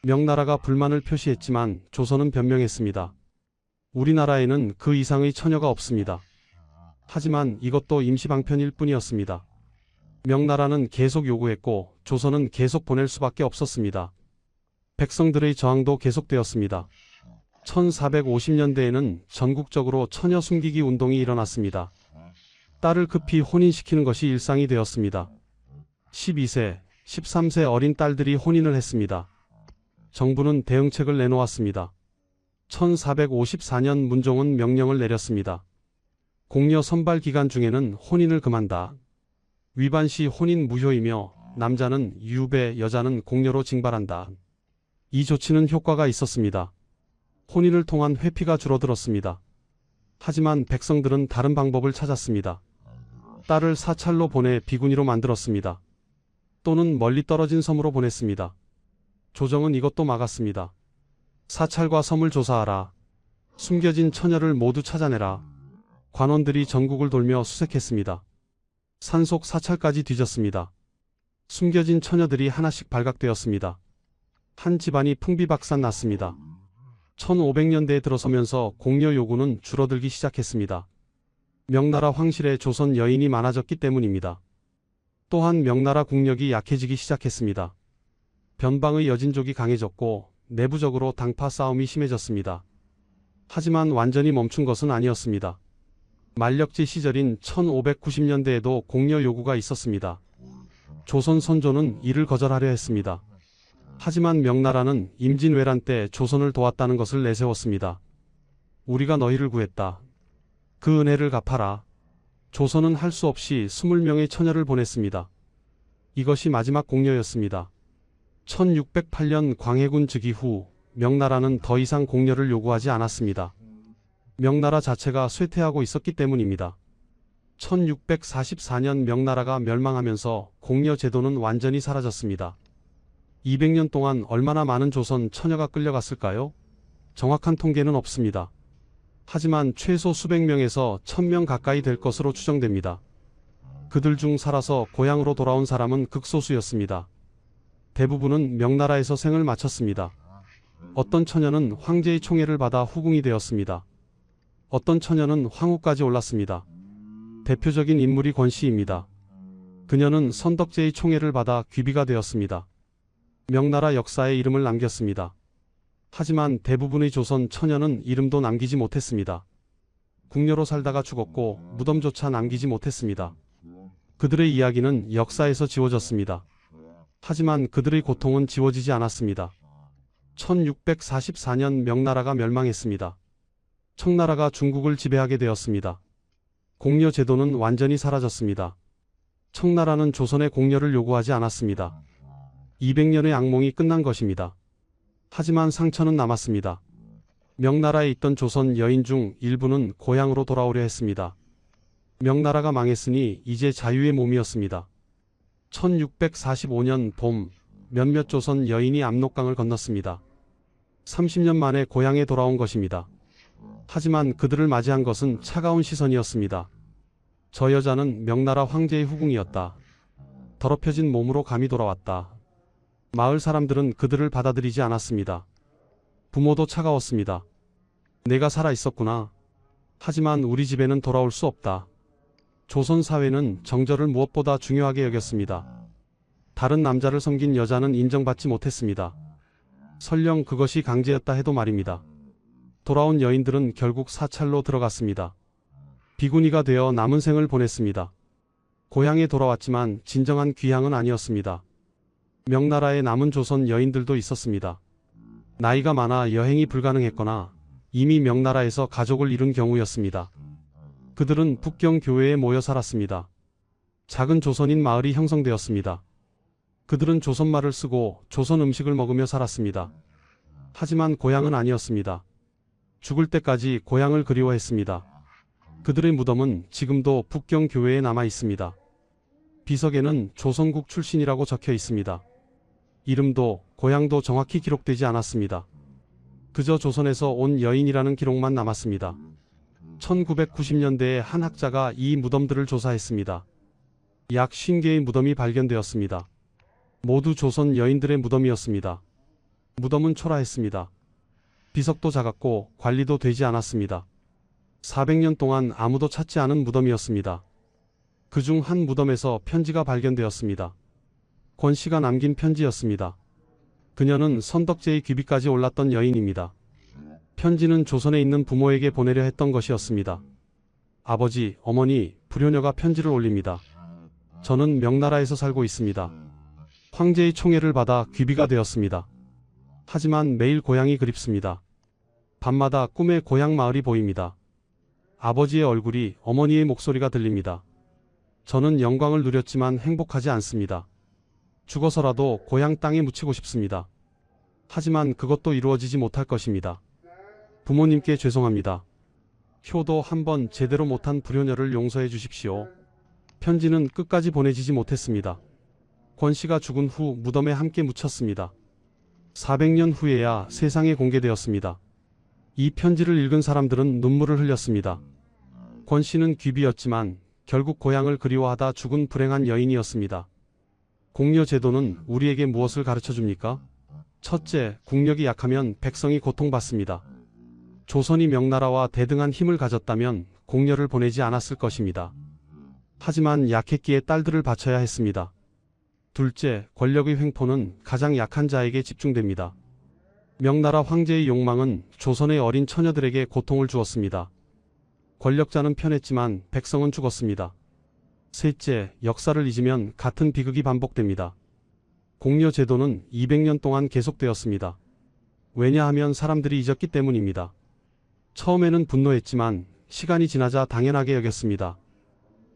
명나라가 불만을 표시했지만 조선은 변명했습니다. 우리나라에는 그 이상의 처녀가 없습니다. 하지만 이것도 임시방편일 뿐이었습니다. 명나라는 계속 요구했고 조선은 계속 보낼 수밖에 없었습니다. 백성들의 저항도 계속되었습니다. 1450년대에는 전국적으로 처녀 숨기기 운동이 일어났습니다. 딸을 급히 혼인시키는 것이 일상이 되었습니다. 12세, 13세 어린 딸들이 혼인을 했습니다. 정부는 대응책을 내놓았습니다. 1454년 문종은 명령을 내렸습니다. 공려 선발 기간 중에는 혼인을 금한다. 위반 시 혼인 무효이며 남자는 유배, 여자는 공려로 징발한다. 이 조치는 효과가 있었습니다. 혼인을 통한 회피가 줄어들었습니다. 하지만 백성들은 다른 방법을 찾았습니다. 딸을 사찰로 보내 비구니로 만들었습니다. 또는 멀리 떨어진 섬으로 보냈습니다. 조정은 이것도 막았습니다. 사찰과 섬을 조사하라. 숨겨진 처녀를 모두 찾아내라. 관원들이 전국을 돌며 수색했습니다. 산속 사찰까지 뒤졌습니다. 숨겨진 처녀들이 하나씩 발각되었습니다. 한 집안이 풍비박산 났습니다. 1500년대에 들어서면서 공려 요구는 줄어들기 시작했습니다. 명나라 황실에 조선 여인이 많아졌기 때문입니다. 또한 명나라 국력이 약해지기 시작했습니다. 변방의 여진족이 강해졌고 내부적으로 당파 싸움이 심해졌습니다. 하지만 완전히 멈춘 것은 아니었습니다. 만력제 시절인 1590년대에도 공려 요구가 있었습니다. 조선 선조는 이를 거절하려 했습니다. 하지만 명나라는 임진왜란 때 조선을 도왔다는 것을 내세웠습니다. 우리가 너희를 구했다. 그 은혜를 갚아라. 조선은 할 수 없이 20명의 처녀를 보냈습니다. 이것이 마지막 공려였습니다. 1608년 광해군 즉위 후 명나라는 더 이상 공려를 요구하지 않았습니다. 명나라 자체가 쇠퇴하고 있었기 때문입니다. 1644년 명나라가 멸망하면서 공려 제도는 완전히 사라졌습니다. 200년 동안 얼마나 많은 조선 처녀가 끌려갔을까요? 정확한 통계는 없습니다. 하지만 최소 수백 명에서 1000명 가까이 될 것으로 추정됩니다. 그들 중 살아서 고향으로 돌아온 사람은 극소수였습니다. 대부분은 명나라에서 생을 마쳤습니다. 어떤 처녀는 황제의 총애를 받아 후궁이 되었습니다. 어떤 처녀는 황후까지 올랐습니다. 대표적인 인물이 권씨입니다. 그녀는 선덕제의 총애를 받아 귀비가 되었습니다. 명나라 역사에 이름을 남겼습니다. 하지만 대부분의 조선 처녀는 이름도 남기지 못했습니다. 궁녀로 살다가 죽었고 무덤조차 남기지 못했습니다. 그들의 이야기는 역사에서 지워졌습니다. 하지만 그들의 고통은 지워지지 않았습니다. 1644년 명나라가 멸망했습니다. 청나라가 중국을 지배하게 되었습니다. 공려 제도는 완전히 사라졌습니다. 청나라는 조선의 공려를 요구하지 않았습니다. 200년의 악몽이 끝난 것입니다. 하지만 상처는 남았습니다. 명나라에 있던 조선 여인 중 일부는 고향으로 돌아오려 했습니다. 명나라가 망했으니 이제 자유의 몸이었습니다. 1645년 봄 몇몇 조선 여인이 압록강을 건넜습니다. 30년 만에 고향에 돌아온 것입니다. 하지만 그들을 맞이한 것은 차가운 시선이었습니다. 저 여자는 명나라 황제의 후궁이었다. 더럽혀진 몸으로 감이 돌아왔다. 마을 사람들은 그들을 받아들이지 않았습니다. 부모도 차가웠습니다. 내가 살아 있었구나. 하지만 우리 집에는 돌아올 수 없다. 조선 사회는 정절을 무엇보다 중요하게 여겼습니다. 다른 남자를 섬긴 여자는 인정받지 못했습니다. 설령 그것이 강제였다 해도 말입니다. 돌아온 여인들은 결국 사찰로 들어갔습니다. 비구니가 되어 남은 생을 보냈습니다. 고향에 돌아왔지만 진정한 귀향은 아니었습니다. 명나라에 남은 조선 여인들도 있었습니다. 나이가 많아 여행이 불가능했거나 이미 명나라에서 가족을 이룬 경우였습니다. 그들은 북경 교회에 모여 살았습니다. 작은 조선인 마을이 형성되었습니다. 그들은 조선말을 쓰고 조선 음식을 먹으며 살았습니다. 하지만 고향은 아니었습니다. 죽을 때까지 고향을 그리워했습니다. 그들의 무덤은 지금도 북경 교회에 남아 있습니다. 비석에는 조선국 출신이라고 적혀 있습니다. 이름도 고향도 정확히 기록되지 않았습니다. 그저 조선에서 온 여인이라는 기록만 남았습니다. 1990년대에 한 학자가 이 무덤들을 조사했습니다. 약 50개의 무덤이 발견되었습니다. 모두 조선 여인들의 무덤이었습니다. 무덤은 초라했습니다. 비석도 작았고 관리도 되지 않았습니다. 400년 동안 아무도 찾지 않은 무덤이었습니다. 그중 한 무덤에서 편지가 발견되었습니다. 권 씨가 남긴 편지였습니다. 그녀는 선덕제의 귀비까지 올랐던 여인입니다. 편지는 조선에 있는 부모에게 보내려 했던 것이었습니다. 아버지, 어머니, 불효녀가 편지를 올립니다. 저는 명나라에서 살고 있습니다. 황제의 총애를 받아 귀비가 되었습니다. 하지만 매일 고향이 그립습니다. 밤마다 꿈에 고향 마을이 보입니다. 아버지의 얼굴이, 어머니의 목소리가 들립니다. 저는 영광을 누렸지만 행복하지 않습니다. 죽어서라도 고향 땅에 묻히고 싶습니다. 하지만 그것도 이루어지지 못할 것입니다. 부모님께 죄송합니다. 효도 한번 제대로 못한 불효녀를 용서해 주십시오. 편지는 끝까지 보내지지 못했습니다. 권 씨가 죽은 후 무덤에 함께 묻혔습니다. 400년 후에야 세상에 공개되었습니다. 이 편지를 읽은 사람들은 눈물을 흘렸습니다. 권 씨는 귀비였지만 결국 고향을 그리워하다 죽은 불행한 여인이었습니다. 공려 제도는 우리에게 무엇을 가르쳐 줍니까? 첫째, 국력이 약하면 백성이 고통받습니다. 조선이 명나라와 대등한 힘을 가졌다면 공려를 보내지 않았을 것입니다. 하지만 약했기에 딸들을 바쳐야 했습니다. 둘째, 권력의 횡포는 가장 약한 자에게 집중됩니다. 명나라 황제의 욕망은 조선의 어린 처녀들에게 고통을 주었습니다. 권력자는 편했지만 백성은 죽었습니다. 셋째, 역사를 잊으면 같은 비극이 반복됩니다. 공려 제도는 200년 동안 계속되었습니다. 왜냐하면 사람들이 잊었기 때문입니다. 처음에는 분노했지만 시간이 지나자 당연하게 여겼습니다.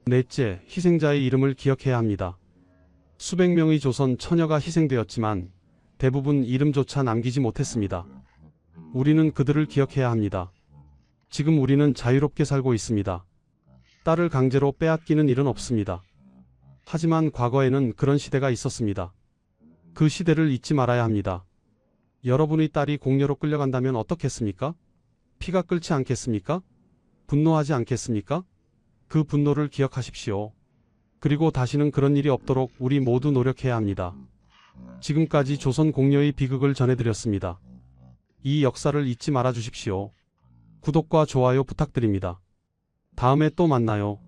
넷째, 희생자의 이름을 기억해야 합니다. 수백 명의 조선 처녀가 희생되었지만 대부분 이름조차 남기지 못했습니다. 우리는 그들을 기억해야 합니다. 지금 우리는 자유롭게 살고 있습니다. 딸을 강제로 빼앗기는 일은 없습니다. 하지만 과거에는 그런 시대가 있었습니다. 그 시대를 잊지 말아야 합니다. 여러분의 딸이 공려로 끌려간다면 어떻겠습니까? 피가 끓지 않겠습니까? 분노하지 않겠습니까? 그 분노를 기억하십시오. 그리고 다시는 그런 일이 없도록 우리 모두 노력해야 합니다. 지금까지 조선 공려의 비극을 전해드렸습니다. 이 역사를 잊지 말아 주십시오. 구독과 좋아요 부탁드립니다. 다음에 또 만나요.